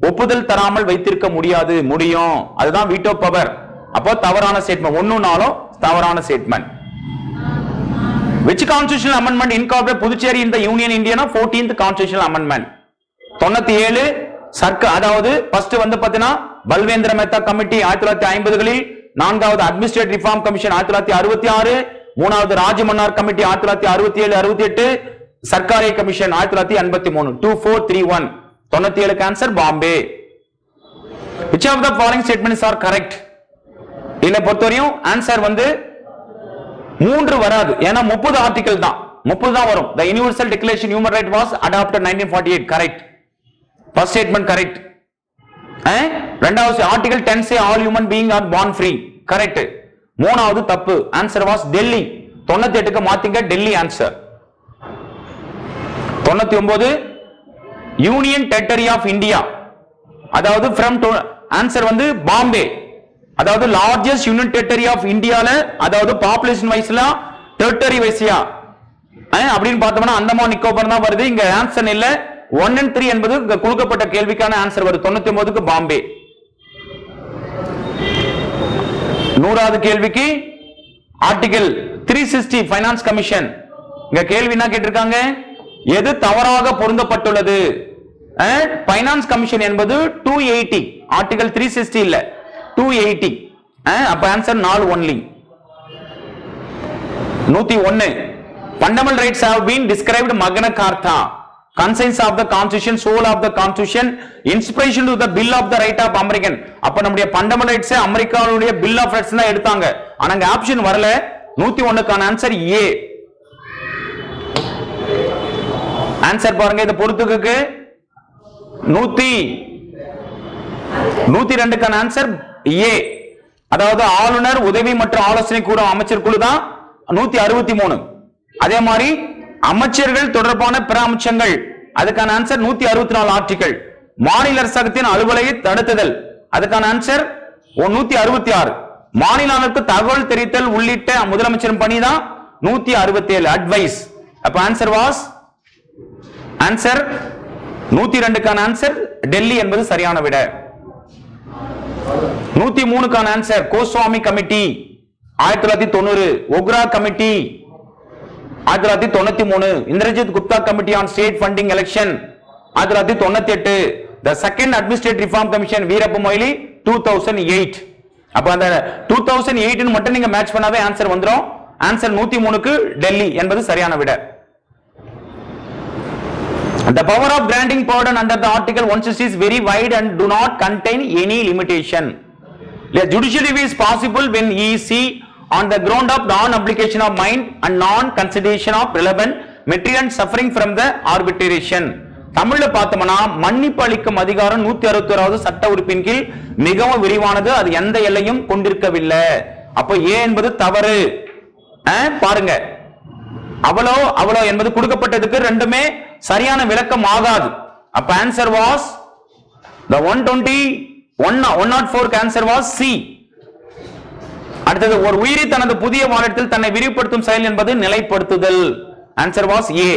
ஒப்புதல் தராமல் வைத்திருக்க முடியாது, முடியும். அதுதான் வீட்டோ பவர். அப்போ தவறான ஸ்டேட்மெண்ட். 1, 4 தவறான statement. Which constitutional amendment incorporated Puducherry in the Union India? 14th constitutional amendment. 97 சர்க்க, அதாவது ஃபர்ஸ்ட் வந்து பாத்தீங்கன்னா பல்வேந்திர மெத்தா கமிட்டி 1950களில், 4வது அட்மினிஸ்ட்ரேட்டிவ் ரிஃபார்ம் கமிஷன் 1966, 3வது Rajamannar committee 1967 68, Sarkari commission 1983. 2431 97 answer Bombay. Which of the following statements are correct? இல்ல பொறுத்தவரையும் ஆன்சர் வந்து 3 வராது, ஏன்னா 30 ஆர்டிகல் தான், 30 தான் வரும். The Universal Declaration of Human Rights was adopted 1948. correct. First statement correct. இரண்டாவது article 10 say all human beings are born free. correct. மூணாவது தப்பு. Answer was Delhi. 98க்கு மாத்திங்க Delhi answer. 99 union territory of India, அதாவது from ஆன்சர் வந்து பாம்பே. அதாவது லார்ஜஸ்ட் யூனியன் டெரிட்டரி ஆஃப் இந்தியால, அதாவது பாப்புலேஷன் வைஸ்ல டெரிட்டரி வைஸ்யா அப்படின்னு பார்த்தோம்னா அந்தமான் நிக்கோபார் தான் வருது. இங்க ஆன்சர் இல்ல. 1 and 3 என்பது கொடுக்கப்பட்ட கேள்விக்கான ஆன்சர் வருது. 99க்கு பாம்பே. 100வது கேள்விக்கு ஆர்டிகல் 360 ஃபைனான்ஸ் கமிஷன். இங்க கேள்வி என்ன கேட்டிருக்காங்க? எது தவறாக பொருந்தப்பட்டுள்ளது? ஃபைனான்ஸ் கமிஷன் என்பது 280, ஆர்டிகல் 360 இல்ல 280. அப்ப answer 4 only. 101 fundamental rights have been described Magna Carta, conscience of the constitution, soul of the constitution, inspiration to the bill of the right of American. அப்ப நம்முடைய fundamental rights அமெரிக்காவுடைய bill of rights தான் எடுத்தாங்க. ஆனா அங்க option வரல. 101க்கான answer A. Answer பாருங்க, இத பொறுத்துக்கு 102க்கான ஆன்சர் ஏ. அதாவது ஆளுநர் உதவி மற்றும் ஆலோசனை கூட அமைச்சர் குழு தான் 163. அதே மாதிரி அமைச்சர்கள் தொடர்பான பிற அம்சங்கள், அதுக்கான ஆன்சர் 164 ஆர்டிகல். மாநில அரசாங்கத்தின் அலுவலையை தடுத்துதல், அதுக்கான ஆன்சர் 166. மாநிலங்களுக்கு தகவல் தெரிவித்தல் உள்ளிட்ட முதலமைச்சரின் பணி தான் 167 அட்வைஸ். அப்ப ஆன்சர் வாஸ் ஆன்சர் 102க்கான ஆன்சர் டெல்லி என்பது சரியான விட. 103க்கான answer Goswami committee 1990, Vohra committee 1993, Indrajit Gupta committee on state funding election 1998, the second administrative reform commission Veerappa Moily 2008. அப்ப அந்த 2008 ன்னு மட்டும் நீங்க மேட்ச் பண்ணாவே ஆன்சர் வந்துரும். ஆன்சர் 103க்கு டெல்லி என்பது சரியான விட. The power of granting pardon under the article 160 is very wide and do not contain any limitation. The judicial review is possible when he see on the ground of non-application of mind and non-consideration of relevant material suffering from the arbitration. தமிழ்ல பார்த்தோம்னா மன்னிப்பு அளிக்கும் அதிகாரம் 161வது சட்ட உறுப்பின் கீழ் மிகவும் விரிவானது, அது எந்த எல்லையும் கொண்டிருக்கவில்லை. அப்ப ஏ என்பது தவறு. பாருங்க, அவ்வளோ என்பது கொடுக்கப்பட்டதுக்கு ரெண்டுமே சரியான விளக்கம் ஆகாது. அப்ப answer was the 104 answer was C. அடுத்தது ஒரு உயிரி தனது புதிய வாழிடத்தில் தன்னை விரிவுபடுத்தும் செயல் என்பது நிலைப்படுத்துதல். Answer was A.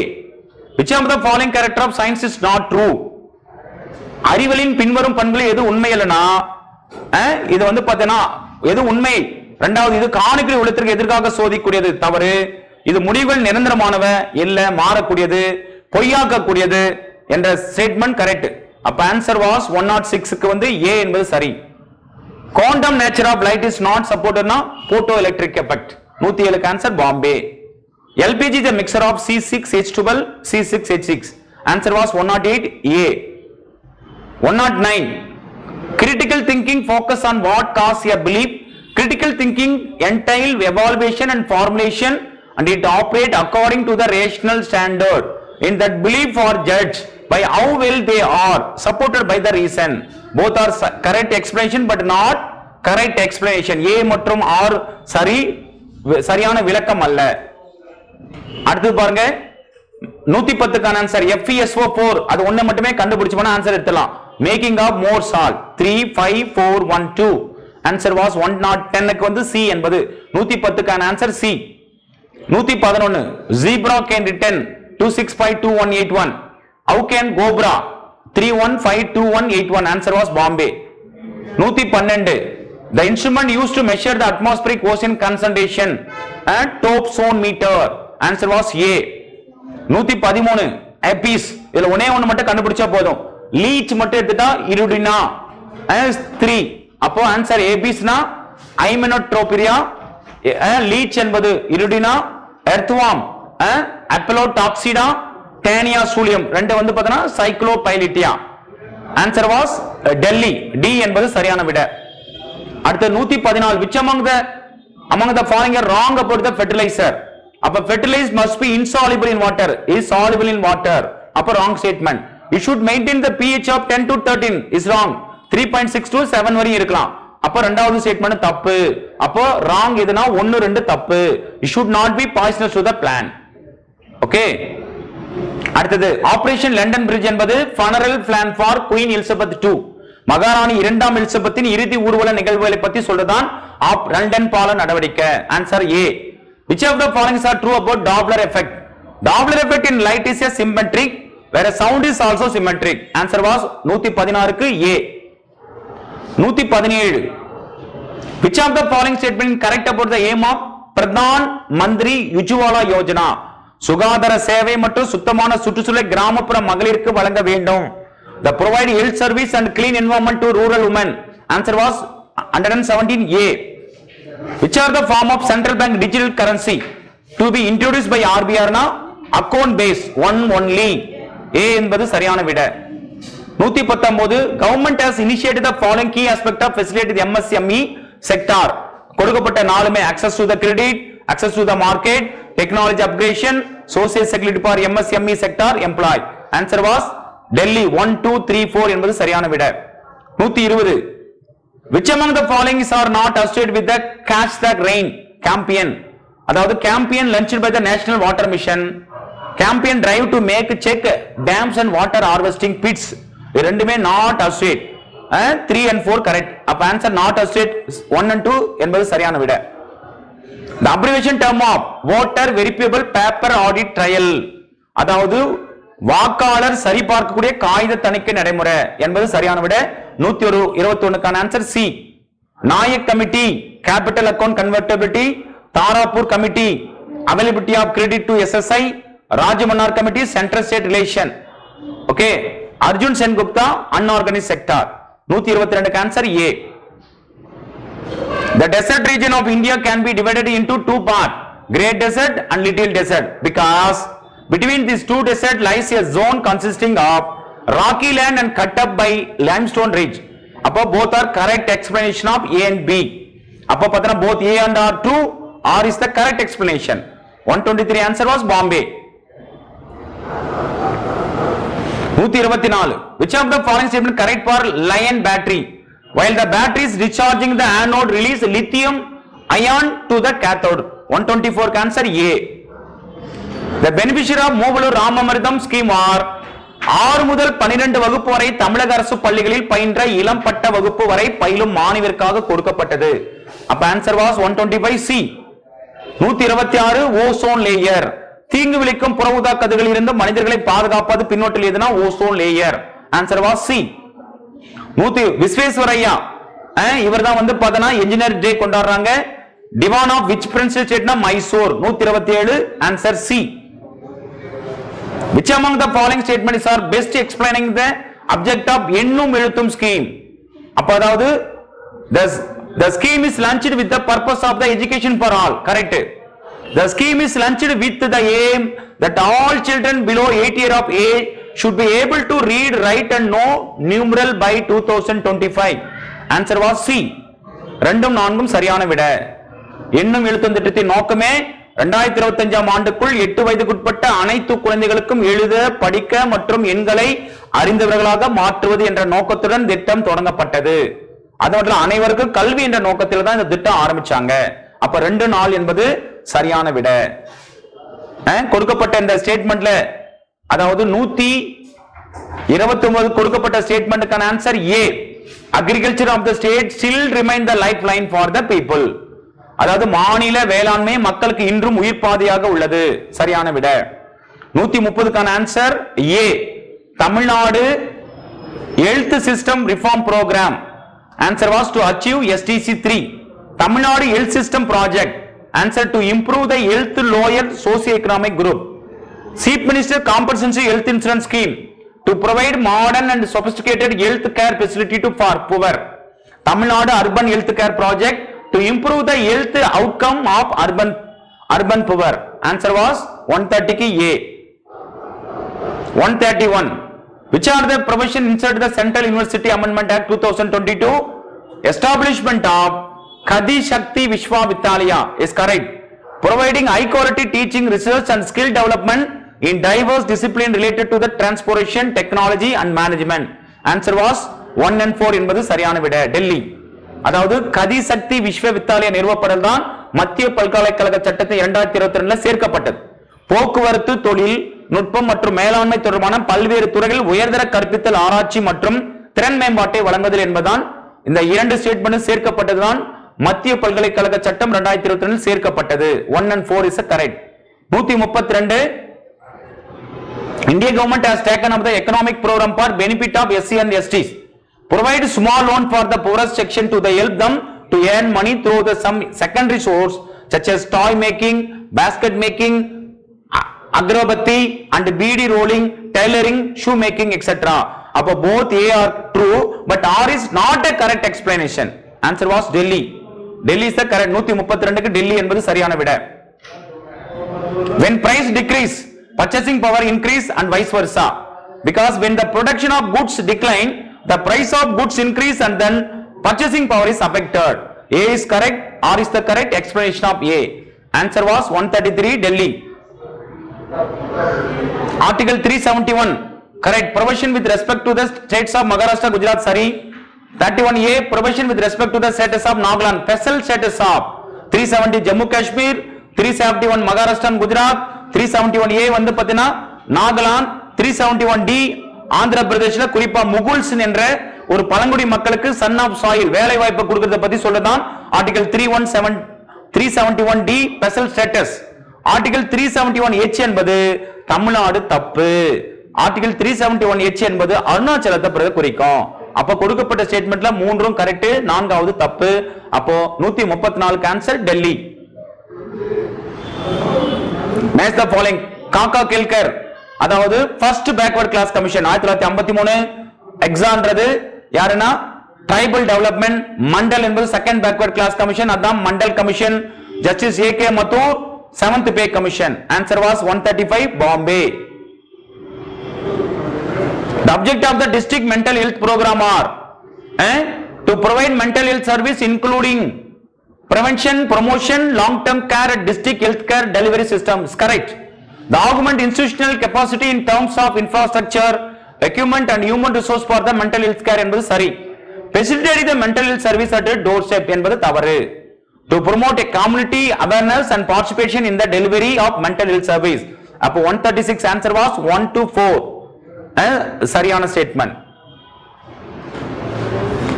which of the following character of science is not true? அறிவியலின் பின்வரும் பண்புகள் எது உண்மை இல்லனா, இது வந்து பார்த்தேனா எது உண்மை? இரண்டாவது, இது காணிக்கை உலகத்திற்கு எதிர்க்காக சோதிக்கக்கூடியது தவறு. இது முடிவுகள் நிரந்தரமானவ இல்ல மாறக்கூடியது, பொய்யாக்கக்கூடியது என்ற ஸ்டேட்மெண்ட் கரெக்ட். அப்ப ஆன்சர் வாஸ் 106க்கு வந்து ஏ என்பது சரி. Quantum nature of light is not சப்போர்ட்டட்னா போட்டோ எலக்ட்ரிக் எஃபெக்ட். 107க்கு answer Bombay. LPG is a mixture of C6H12 C6H6. Answer was 108 A. 109 critical thinking focus on what cause a belief. Critical thinking entail evaluation and formulation and it operate according to the rational standard in that belief are judged by how well they are supported by the reason. Both are correct explanation but not correct explanation. A மற்றும் R சரியான விளக்கம் அல்ல. அடுத்து பாருங்க 110 கான answer FeSO4 அது ஒண்ணு மட்டுமே கண்டுபிடிச்சோம்னா ஆன்சர் எடுத்துடலாம். Making of more salt 3 5 4 1 2 answer was 110 க்கு வந்து C என்பது 110 கான answer C. 111 zebra can return 2652181. How can cobra 315281 answer was Bombay. 112 the instrument used to measure the atmospheric ocean concentration and topsoil meter answer was A. 113 apis இதுல ஒண்ணே மட்டும் கண்டுபிடிச்சா போதும். leech மட்டும் எடுத்துட்டா irudina as 3 அப்போ ஆன்சர் apis-னா hymenopteria leech என்பது irudina earthworm apellotoxida Tania Sulium ரெண்டு வந்து பார்த்தனா Cyclopyletia answer was Delhi D என்பது சரியான விடை. அடுத்து 114 which among the following are wrong about the fertilizer. அப்ப fertilizer must be insoluble in water is soluble in water அப்ப wrong statement. You should maintain the pH of 10 to 13 is wrong 3.6 to 7 வரை இருக்கலாம் அப்ப இரண்டாவது statement தப்பு அப்ப wrong எதுனா 1 2 தப்பு. You should not be poisonous to the plant. okay அடுத்தது ஆபரேஷன் லண்டன் பிரிட்ஜ் என்பது funeral plan for queen Elizabeth II மகாராணி இரண்டாம் எலிசபெத்தின் இறுதி ஊர்வல நிகழ்வுகளை பற்றி சொல்றதான் லண்டன் பால நடவடிக்கை answer A. which of the following are true about Doppler effect. Doppler effect in light is a symmetric whereas sound is also symmetric answer was 116 க்கு A. 117 which of the following statement correct about the aim of Pradhan Mantri Ujjwala Yojana சுகாதார சேவை மற்றும் சுத்தமான சுற்றுச்சூழலை கிராமப்புற மகளிருக்கு வழங்க வேண்டும். The provide health service and clean environment to rural women answer was 117A. which are the form of central bank digital currency to be introduced by RBI na account based one only A என்பது சரியான விடை. 119 government has initiated the following key aspect of facilitate the MSME sector கொடுக்கப்பட்ட நாலுமே access to the credit access to the market technology upgradation social security for MSME sector employee answer was Delhi 1 2 3 4 என்பது சரியான விடை. 120 which among the following are not associated with the catch the rain campaign அதாவது campaign launched by the national water mission campaign drive to make check dams and water harvesting pits இரண்டுமே not associated 3 and 4 correct அப்ப answer not associated 1 and 2 என்பது சரியான விடை. The abbreviation term of voter verifiable paper audit trial அதாவது வாக்காளர் சரிபார்க்கக்கூடிய காகித தணிக்கை நடைமுறை என்பது சரியான விடை. 121 க்கான answer C. Nayak committee capital account convertibility Tarapore committee availability of credit to SSI Rajamannar committee central state relation okay Arjun Sengupta unorganised sector 122 க்கு answer A. The desert region of India can be divided into two parts great desert and little desert because between these two deserts lies a zone consisting of rocky land and cut up by limestone ridge appo both are correct explanation of A and B appo pathana both A and R true R is the correct explanation. 123 answer was Bombay. 124 which of the following statement correct for Lion battery while the battery is discharging the anode release lithium ion to the cathode 124 answer A. The beneficiary of Moovaloor Ramamridam scheme are 6 முதல் 12 வகுப்பு வரை தமிழக அரசு பள்ளிகளில் பயின்ற இளம் பட்ட வகுப்பு வரை பயிலும் மாணவர்களுக்காக கொடுக்கப்பட்டது அப்ப answer was 125 C. 126 ozone layer தீங்கு விளைக்கும் புற ஊதா கதிர்களில் இருந்து மனிதர்களை பாதுகாப்பது பின்னோட்டில் எதுனா ozone layer answer was C. Visvesvaraya இவர்தான் வந்து பார்த்தனா இன்ஜினியர் டே கொண்டாடுறாங்க டிவான் ஆஃப் விச் பிரின்சஸ் ஸ்டேட்னா Mysore 127 answer C. which among the following statements are best explaining the object of எண்ணும் எழுத்தும் scheme அப்ப அதாவது the scheme is launched with the purpose of the education for all correct. The scheme is launched with the aim that all children below 8 years of age should be able to read write and know numeral by 2025 answer was C. ரெண்டும் நான்கும் சரியான விடை. எண்ணும் எழுத்தும் திட்டத்தின் நோக்கமே 2025 ஆண்டுக்குள் 8 வயதுக்குட்பட்ட அனைத்து குழந்தைகளுக்கும் எழுத படிக்க மற்றும் எண்களை அறிந்தவர்களாக மாற்றுவது என்ற நோக்கத்துடன் திட்டம் தொடங்கப்பட்டது. அதோட அனைவருக்கும் கல்வி என்ற நோக்கத்தில் தான் இந்த திட்டம் ஆரம்பிச்சாங்க. அப்ப 2 4 என்பது சரியான விட. கொடுக்கப்பட்ட இந்த ஸ்டேட்மெண்ட்ல அதாவது 129 கொடுக்கப்பட்ட ஸ்டேட்மெண்ட்டுக்கான answer A. Agriculture of the state still remain the lifeline for the people. அதாவது மாநில வேளாண்மை மக்களுக்கு இன்றும் உயிர் பாதையாக உள்ளது. சரியான விட. 130க்கான answer A. Tamil Nadu health system reform programme. Answer was to achieve STC 3. Tamil Nadu Health System Project. Answer to improve the health lower socio-economic group. Chief Minister Comprehensive Health Insurance Scheme to provide modern and sophisticated health care facility to for poor. Tamil Nadu Urban Health Care Project to improve the health outcome of urban poor. Answer was 130 A. 131. Which are the provisions inside the Central University Amendment Act 2022? Establishment of Khadi Shakti Vishwavidyalaya is correct. Providing high quality teaching, research and skill development in diverse disciplines related to the transportation, technology and management. Answer was 1 and 4 என்பது சரியான விட. டெல்லி. அதாவது கதி சக்தி விஸ்வவித்யாலயா நிறுவப்படல் தான் மத்திய பல்கலைக்கழக சட்டத்தை 2022 சேர்க்கப்பட்டது. போக்குவரத்து, தொழில், நுட்பம் மற்றும் மேலாண்மை தொடர்பான பல்வேறு துறைகளில் உயர்தர கற்பித்தல், ஆராய்ச்சி மற்றும் திறன் மேம்பாட்டை வழங்குதல் என்பதுதான் இந்த 2 ஸ்டேட்மெண்ட் சேர்க்கப்பட்டதுதான் மத்திய பல்கலைக்கழக சட்டம் 2022 சேர்க்கப்பட்டது. 1 and 4 is correct. 132 India government has taken up the economic program for benefit of SC and STs. Provide small loan for the poorest section to help them to earn money through the some secondary source such as toy making, basket making, agrobati and bead rolling, tailoring, shoe making, etc. Appo both A are true, but R is not a correct explanation. Answer was Delhi. Delhi is the correct. 132 க்கு Delhi என்பது சரியான விட. When price decrease, purchasing power increase and vice versa. Because when the production of goods decline, the price of goods increase and then purchasing power is affected. A is correct. R is the correct explanation of A. Answer was 133 Delhi. Article 371 correct. Provision with respect to the states of Maharashtra, Gujarat, Sari. 31A provision with respect to the status of Nagaland, special status of 370 Jammu Kashmir, 371 Maharashtra and Gujarat, 371A வந்து பாத்தீனா Nagaland, 371D Andhra பிரதேஷ்ல குறிப்பா முகுல்ஸ் என்ற ஒரு பழங்குடி மக்களுக்கு son of soil வேலை வாய்ப்பு கொடுக்கிறத பத்தி சொல்லதான் article 371D special status. Article 371H என்பது தமிழ்நாடு தப்பு. ஆர்டிகல் 371H என்பது அருணாச்சலத்தை குறிக்கும். அப்ப கொடுக்கப்பட்ட ஸ்டேட்மெண்ட்ல 3ம் கரெக்ட், 4வது தப்பு. அப்போ 134 answer Delhi. Match the following. காக்கா கேல்கர் அதாவது ஃபர்ஸ்ட் பேக்வர்ட் கிளாஸ் கமிஷன் 1953. எக்ஸான்றது யாருன்னா ட்ரைபல் டெவலப்மெண்ட். மண்டல் என்பது செகண்ட் பேக்வர்ட் கிளாஸ் கமிஷன், அதான் Mandal commission. Justice A.K. Mathur 7th pay commission. Answer was 135 Bombay. The object of the district mental health program are to provide mental health service including prevention, promotion, long term care at district health care delivery systems. Correct. The augment institutional capacity in terms of infrastructure, equipment and human resource for the mental health care என்பது சரி. Facilitate the mental health service at a doorstep என்பது தவறு. To promote a community awareness and participation in the delivery of mental health service. அப்போ 136 answer was 1 to 4. சரியான statement.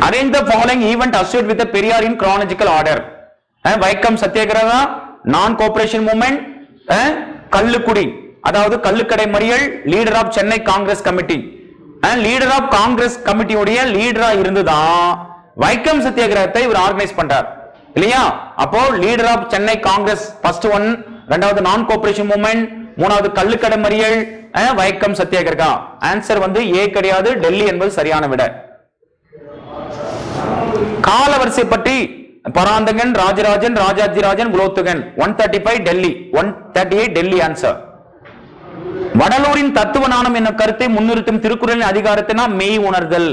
Arrange the following event associated with the Periyar in chronological order. Vaikom Satyagraha, non cooperation movement, கள்ளுக்குடி அதாவது கள்ளுக்கடை மறியல், leader of Chennai Congress committee. Leader of Congress கமிட்டியுடைய லீடரா இருந்துதான் வைக்கம் சத்தியாகிரகத்தை இவர் ஆர்கனைஸ் பண்றார் இல்லையா? அப்போ leader of Chennai Congress first one, இரண்டாவது நான் கோஆபரேஷன் மூவ்மெண்ட், மூணாவது கள்ளுக்கடை மறியல், வைக்கம் சத்தியாகிரகா. ஆன்சர் வந்து ஏ கிடையாது, டெல்லி என்பது சரியான விட. கால வரிசை பற்றி பராந்தகன், ராஜராஜன், ராஜாஜிராஜன், குலோத்துகன். 135 டெல்லி, 138 டெல்லி ஆன்சர். வடலூரின் தத்துவ நாணம் என்னும் கருத்தை முன்னிறுத்தும் திருக்குறளின் அதிகாரத்தினா மெய் உணர்தல்.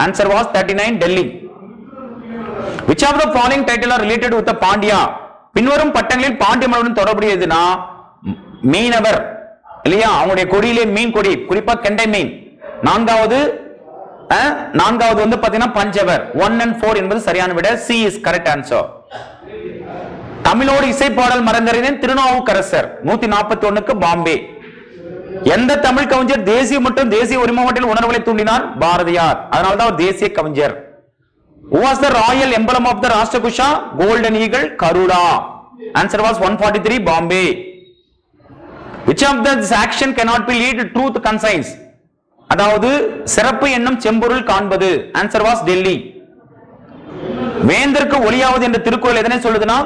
Answer was 39 Delhi. Which of the following title are related with the Pandya? பின்வரும் பட்டங்களில் பாண்டிய மன்னருடன் தொடர்புடையதுன்னா மீனவர் இல்லையா, அவங்களுடைய கொடியிலே மீன் கொடி, குறிப்பா கெண்டை மீன். நான்காவது வந்து பாத்தீங்கன்னா பஞ்சவர். 1 and 4 என்பது சரியான விட. C is correct answer. தமிழோடு இசைப்பாடல் மறந்தறிஞர் திருநாவுக்கரசர் 141க்கு பாம்பே. எந்த தமிழ் கவிஞர் தேசிய மற்றும் தேசிய உரிமைப்பாட்டில் உணர்வுகளை தூண்டினார்? பாரதியார். அதனால்தான் அவர் தேசிய கவிஞர். Who was the royal emblem of the Rashtrakusha? Golden eagle, Garuda. Answer was 143, Bombay. Which of this action cannot be lead to truth conscience? அதாவது சிறப்பு என்னும் செம்பொருள் காண்பது. Answer was Delhi. வேந்தருக்கு ஒளியாவது என்ற திருக்குறள் எதனை சொல்லுதுன்னா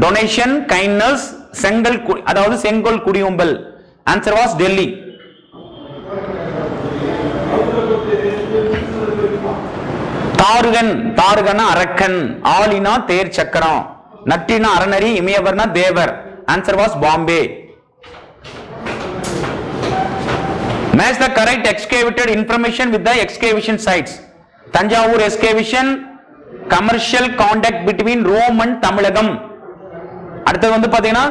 டொனேஷன், கைண்ட்னஸ், செங்கல், அதாவது செங்கோல் குடியும்பல். Answer was Delhi. தாருகன், தாருகனா அரக்கன், ஆலினா தேர் சக்கரம், நட்டினா அறநரி, இமையவர்னா தேவர். Answer was Bombay. Match the correct excavated information with the excavation sites. Tanjavur excavation, commercial contact between Rome and Tamilagam. அடுத்து வந்து பாத்தீங்கன்னா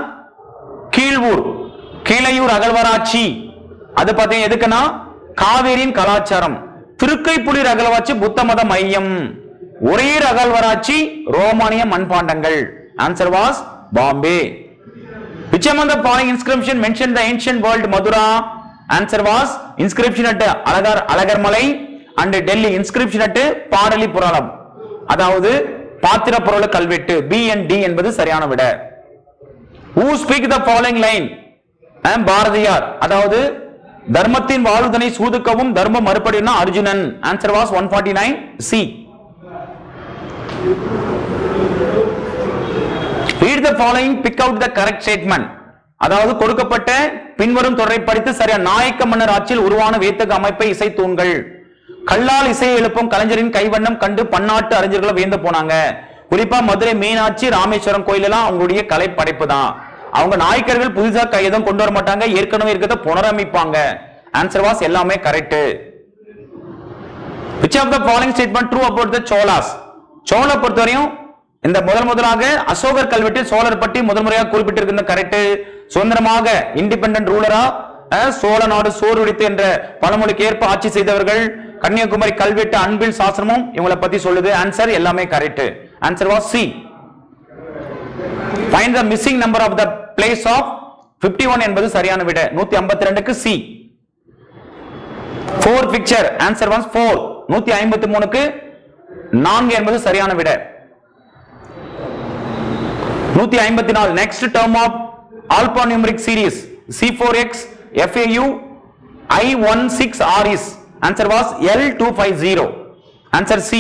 கீழ்வூர், கீழையூர் அகழ்வாராய்ச்சி. அது பாத்தீங்கன்னா எதுக்குன்னா காவேரியின் கலாச்சாரம். திருக்கைப்புலிர் அகழ்வாராய்ச்சி புத்த மத மையம். உறையூர் அகழ்வாராய்ச்சி ரோமானிய மண்பாண்டங்கள். Answer was Bombay. Which among the following inscription mentioned the ancient world Madura? Answer was inscription at Alagarmalai and Delhi, inscription at Padalipuralam. அதாவது பாத்திரப்பொருள் கல்வெட்டு. B and D என்பது சரியான விட. Who speak the following line? Bharathiyar. அதாவது தர்மத்தின் வாழ்வுதனை சூதுக்கவும் தர்மம் மறுபடினா Arjunan. Answer was 149, C. Read the following, pick out the correct statement. அதாவது கொடுக்கப்பட்ட பின்வரும் தொடரை படித்து சரியா. நாயக்க மன்னர் ஆட்சியில் உருவான வேத்தக அமைப்பை இசை தூண்கள். கல்லால் இசையை எழுப்பும் கலைஞரின் கைவண்ணம் கண்டு பன்னாட்டு அறிஞர்களை வியந்து போனாங்க. குறிப்பா மதுரை மீனாட்சி, ராமேஸ்வரம் கோயில் எல்லாம் அவங்களுடைய கலை படைப்பு தான். அவங்க நாயக்கர்கள் புதுசா கையதும் கொண்டு வர மாட்டாங்க, ஏற்கனவே இருக்கிறத புனரமைப்பாங்க. ஆன்சர் வாஸ் எல்லாமே correct. Which of the following statement true about the Cholas? Chola பொறுத்தவரையும் இந்த முதலாக அசோகர் கல்வெட்டில் சோழர் பற்றி முதன்முறையாக குறிப்பிட்டிருக்கின்ற கரெக்ட். சுதந்திரமாக இண்டிபெண்டன்ட் ரூலரா சோழ நாடு சோறு உடைத்து என்ற பழமொழிக்கு ஏற்ப ஆட்சி செய்தவர்கள். கன்னியாகுமரி கல்வெட்டு அன்பில் சாஸ்திரமும் இவங்களை பத்தி சொல்லுது. ஆன்சர் எல்லாமே correct. Answer was C. Find the missing number of the place of 51 என்பது சரியான விட. 152க்கு சி. 4 picture. Answer was 4. 153க்கு 4 என்பது சரியான விட. 154 next term of alphanumeric series C4X FAU I16R is. Answer was L250. Answer C.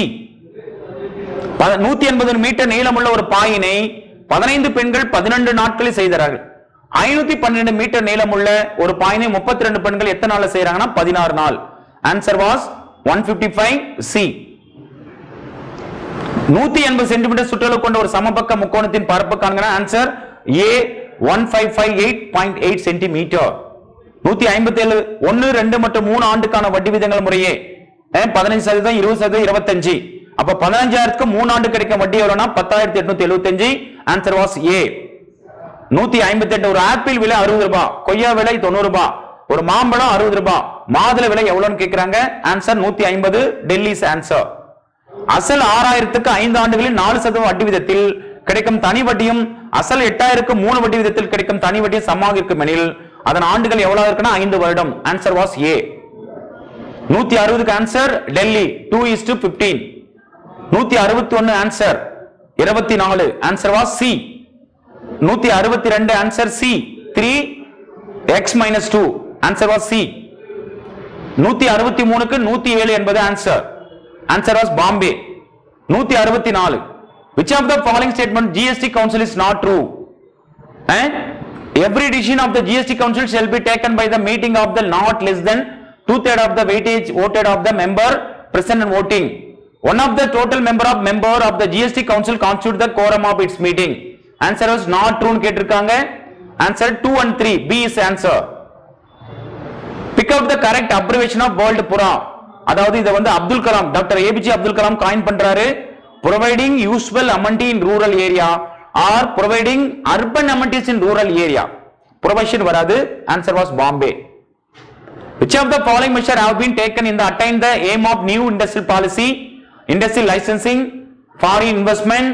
180 metre நீளமுள்ள ஒரு பாயினை 15 பெண்கள் 12 நாட்களில் செய்தார்கள். 512 மீட்டர் நீளமுள்ள ஒரு பாயினை 32 பெண்கள் எத்தனை நாள்ல செய்யறாங்கன்னா 16 நாள். Answer was 155 C. 180 சென்டிமீட்டர் சுற்றளவு கொண்ட ஒரு சமபக்க முக்கோணத்தின் பரப்பு காண்க. Answer A 1558.8 centimetre. 157 1, 2 மற்றும் 3 ஆண்டுக்கான வட்டி விகிதங்கள் முறையே 15%, 20%, 25. அப்ப 15,000க்கு 3 ஆண்டு கிடைக்கும் வட்டி எவ்வளவுனா 10,875. Answer was A. 158 ஒரு ஆப்பிள் விலை 60 ரூபாய், கொய்யா விலை 90 ரூபாய், ஒரு மாம்பழம் 60 ரூபாய், மாதுளை விலை எவ்வளவுன்னு கேக்குறாங்க. ஆன்சர் 150. Delhi's answer. அசல் 6,000க்கு 5 ஆண்டுகளில் 4% வட்டி விதத்தில் கிடைக்கும் தனி வட்டியும் அசல் 8,000க்கு 3 வட்டி விதத்தில் கிடைக்கும் தனி வட்டியும் சமமாக இருக்கும் எனில் அதன் ஆண்டுகள் எவ்வளவு இருக்குன்னா 5 வருடம். Answer was A. 160க்கு answer Delhi 2:15. 161 answer 24. Answer was C. 162 answer C 3x-2. Answer was C. 163க்கு 107 என்பது ஆன்சர். Answer was Bombay. 164 which of the following statement GST council is not true? Every decision of the GST council shall be taken by the meeting of the not less than 2/3 of the weightage voted of the member present and voting. One of the total member of the GST council constitute the quorum of its meeting. Answer was not true னு கேட்டிருக்காங்க. Answer 2 and 3. B is answer. Pick out the correct abbreviation of world pura. அதாவது இத வந்து Abdul Kalam, doctor APJ Abdul Kalam coin பண்றாரு. Providing useful amenity in rural area or providing urban amenities in rural area. Provision varadu. Answer was Bombay. Which of the following measures have been taken in the attain the aim of new industrial policy, industrial licensing, foreign investment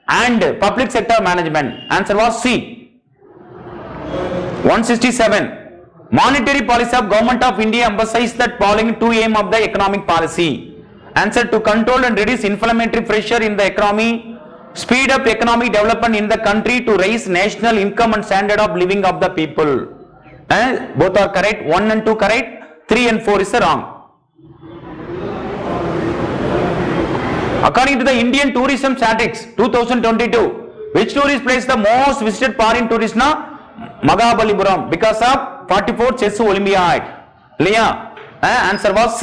and public sector management? Answer was C. 167. Monetary policy of Government of India emphasizes that following two aim of the economic policy. Answer: to control and reduce inflationary pressure in the economy, speed up economic development in the country, to raise national income and standard of living of the people. Both are correct. 1 and 2 correct. 3 and 4 is wrong. According to the Indian Tourism Statistics 2022, which tourist place the most visited foreign tourist na? Mahabalipuram, because of 44 chess Olympiad. Leah. Answer was C.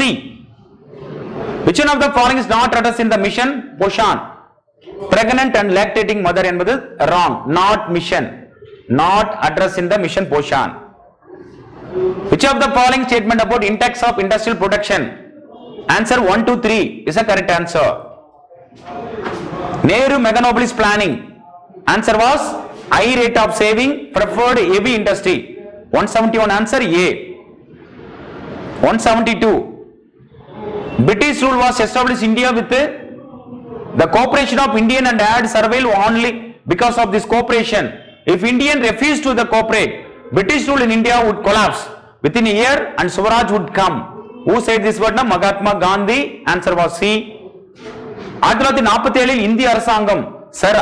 Which one of the following is not addressed in the mission? Poshan. Pregnant and lactating mother என்பது wrong. Not mission. Not addressed in the mission Poshan. Which of the following statement about index of industrial production? Answer 1, 2, 3 is a correct answer. Nehru Megalopolis planning. Answer was high rate of saving, preferred heavy industry. 171 answer A. 172. British rule was established India with the cooperation of Indian and had survival only because of this cooperation. If Indian refused to the cooperate, British rule in India would collapse within a year and Swaraj would come. Who said this word? Mahatma Gandhi. Answer was C. 1947 இந்திய அரசாங்கம் sir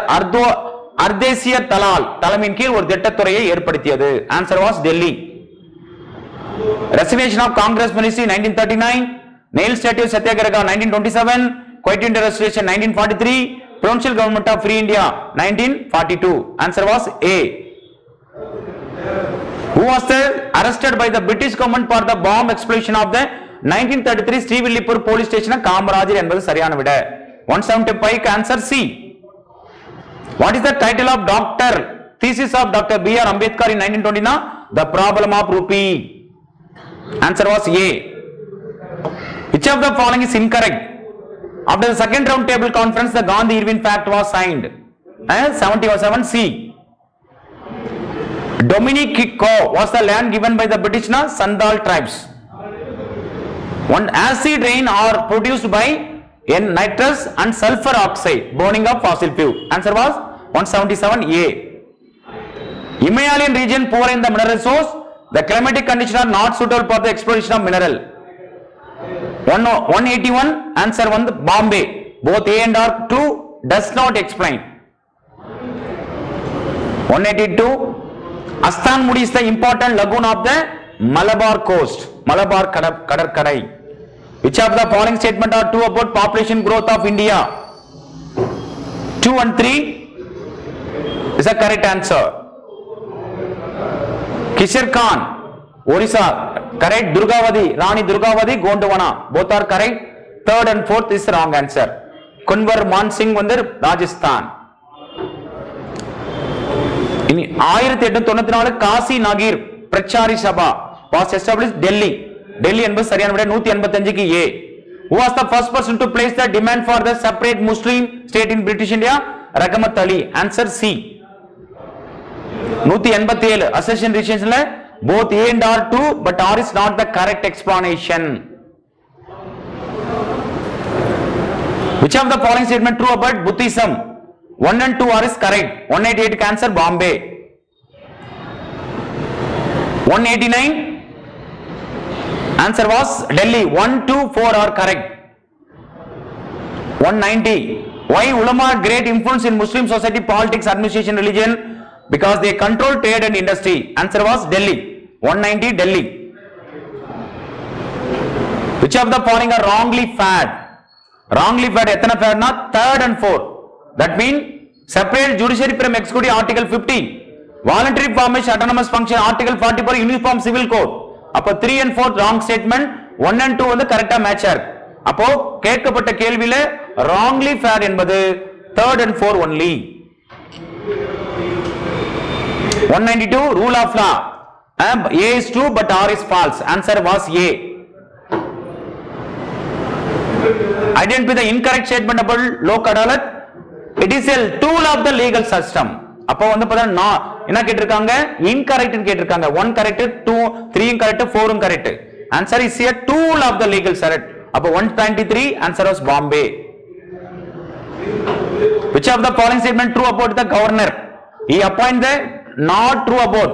அர்தேசிய Dalal தலைமையின் கீழ் ஒரு திட்டத்துறையை ஏற்படுத்தியது. Answer was Delhi. Resignation of Congress ministry 1939, Nail Statue Satyagraha 1927, Quiet India Restoration 1943, Provincial Government of Free India 1942. Answer was A. Who was arrested by the British government for the bomb explosion of the 1933 Srivillipur police station? Kamarajar என்பது சரியான விட. 175 answer C. What is the title of doctor thesis of Dr. B.R. Ambedkar in 1920? The problem of rupee. Answer was A. Which of the following is incorrect? After the second round table conference, the Gandhi-Irwin Pact was signed. 77 C. Dominico was the land given by the British Sandal tribes. One acid rain are produced by nitrous and sulfur oxide, burning of fossil fuel. Answer was 177 A. Himalayan region poor in the mineral resource. The climatic conditions are not suitable for the exploration of mineral. 181 answer 1 Bombay. Both A and R true, does not explain. 182 Asthanmudi is the important lagoon of the Malabar coast. Malabar Kadarkadai. Which of the following statement are true about population growth of India? 2 and 3 is the correct answer. Kishir Khan, Orissa, correct. Durgavadi, Rani Durgavadi, Gondwana, both are correct. 3rd and 4th is wrong answer. Kunwar Man Singh Mandir, Rajasthan. In 1894 Kasi Nagir Prachari Sabha was established Delhi. Delhi என்பது சரியான விடை. 185க்கு A. Who was the first person to place the demand for the separate Muslim state in British India? Rakamat Ali. Answer C. 187 accession decision both A and R true, but R is not the correct explanation. Which of the following statement true about Buddhism? 1 and 2 are is correct. 188 answer Bombay. 189 answer was Delhi. 1, 2, 4 are correct. 190 why ulama great influence in Muslim society, politics, administration, religion? Because they control trade and industry. Answer was Delhi. 190 Delhi. Which of the following are wrongly fed? Wrongly fed எத்தனை ஃபேட்னா 3rd and 4th. That means separate judiciary from executive article 50. Voluntary formation autonomous function article 44 uniform civil code. அப்போ 3 and 4th wrong statement. 1 and 2 வந்து கரெக்டா match ஆயிருக்கு. அப்போ கேட்கப்பட்ட கேள்வியில wrongly fed என்பது 3rd and 4 only. 192 rule of law. A is true but R is false. Answer was A. Identify the incorrect statement about Lok Adalat. It is a tool of the legal system. அப்போ வந்து பார்த்தா என்ன கேட்டிருக்காங்க, incorrect கேட்டிருக்காங்க. 1 correct, 2, 3 correct, 4 correct. Answer is a tool of the legal system. அப்போ 193 answer was Bombay. Which of the following statement true about the governor? He appoint the not true about.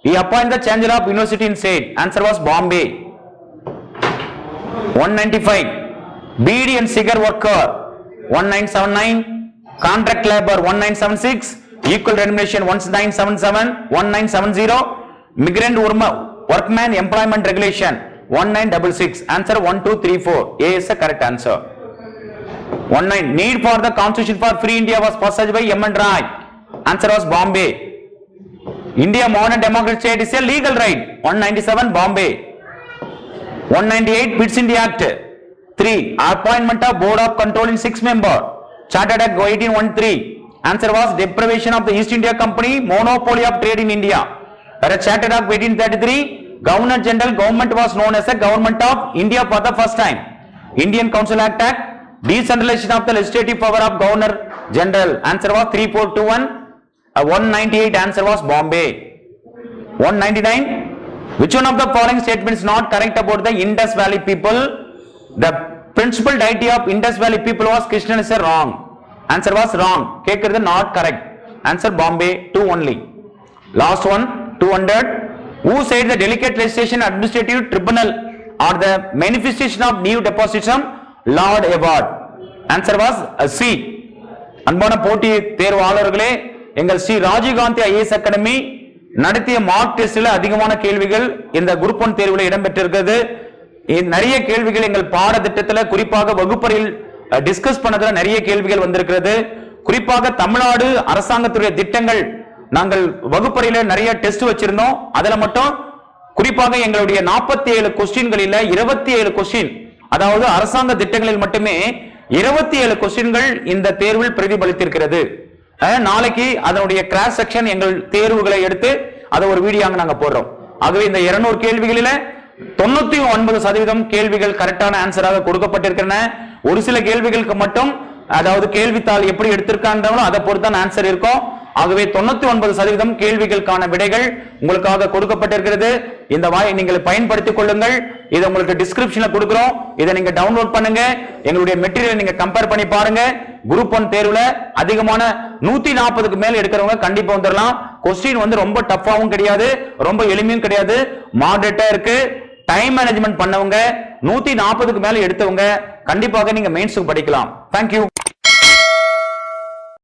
He appoint the chancellor of university in state. Answer was Bombay. 195. BD and cigar worker 1979. Contract labor 1976. Equal remuneration 1977. 1970. Migrant workman employment regulation 1966. Answer 1234. A is the correct answer. 19. Need for the constitution for free India was passed by M.N. Roy. Answer was Bombay. India modern democratic state is a legal right. 197 Bombay. 198 Bits India Act. 3. Appointment of board of control in 6 member. Chartered Act 1813. Answer was deprivation of the East India Company monopoly of trade in India. Whereas Chartered Act 1833 Governor General government was known as a government of India for the first time. Indian Council Act decentralization of the legislative power of Governor General. Answer was 3421. 198 answer was Bombay. 199. Which one of the following statements is not correct about the Indus Valley people? The principal deity of Indus Valley people was Krishna is wrong. Answer was wrong. Kekirது not correct. Answer Bombay 2 only. Last one 200. Who said the delicate legislation administrative tribunal or the manifestation of new deposition Lord Award? Answer was C. அன்பான போட்டி தேர்வாளர்களே, எங்கள் Sri Rajiv Gandhi IAS academy நடத்திய mark டெஸ்டில் அதிகமான கேள்விகள் இந்த group 1 தேர்வில் இடம்பெற்றிருக்கிறது. நிறைய கேள்விகள் எங்கள் பாடத்திட்டத்தில் குறிப்பாக வகுப்பறையில் டிஸ்கஸ் பண்ணதுல நிறைய கேள்விகள் வந்திருக்கிறது. குறிப்பாக தமிழ்நாடு அரசாங்கத்துடைய திட்டங்கள் நாங்கள் வகுப்பறையில நிறைய டெஸ்ட் வச்சிருந்தோம். அதுல மட்டும் குறிப்பாக எங்களுடைய 47 கொஸ்டின்களில் 27 கொஸ்டின், அதாவது அரசாங்க திட்டங்களில் மட்டுமே 27 கொஸ்டின்கள் இந்த தேர்வில் பிரதிபலித்திருக்கிறது. நாளைக்கு அதனுடைய கிராஸ் செக்ஷன் எங்கள் தேர்வுகளை எடுத்து அதை ஒரு வீடியோங்க நாங்க போடுறோம். ஆகவே இந்த 200 கேள்விகளில 99% கேள்விகள் கரெக்டான ஆன்சராக கொடுக்கப்பட்டிருக்கின்றன. ஒரு சில கேள்விகளுக்கு மட்டும், அதாவது கேள்வித்தாள் எப்படி எடுத்திருக்காங்களோ அதை பொறுத்தான் ஆன்சர் இருக்கும். ஆகவே 99% கேள்விகளுக்கான விடைகள் உங்களுக்காக கொடுக்கப்பட்டிருக்கிறது. இந்த வாயை நீங்கள் பயன்படுத்திக் கொள்ளுங்கள். இதை உங்களுக்கு டிஸ்கிரிப்ஷன்ல கொடுக்கிறோம். இதை நீங்க டவுன்லோட் பண்ணுங்க. எங்களுடைய மெட்டீரியல் நீங்க கம்பேர் பண்ணி பாருங்க. குரூப் 1 தேர்வுல அதிகமான 140க்கு மேல எடுக்கிறவங்க கண்டிப்பா வந்துடலாம். கொஸ்டின் வந்து ரொம்ப டஃப்பாவும் கிடையாது, ரொம்ப எளிமையும் கிடையாது, மாடரேட்டா இருக்கு. டைம் மேனேஜ்மெண்ட் பண்ணவங்க 140க்கு மேல எடுத்தவங்க கண்டிப்பாக நீங்க மெயின்ஸ்க்கு படிக்கலாம். தேங்க்யூ.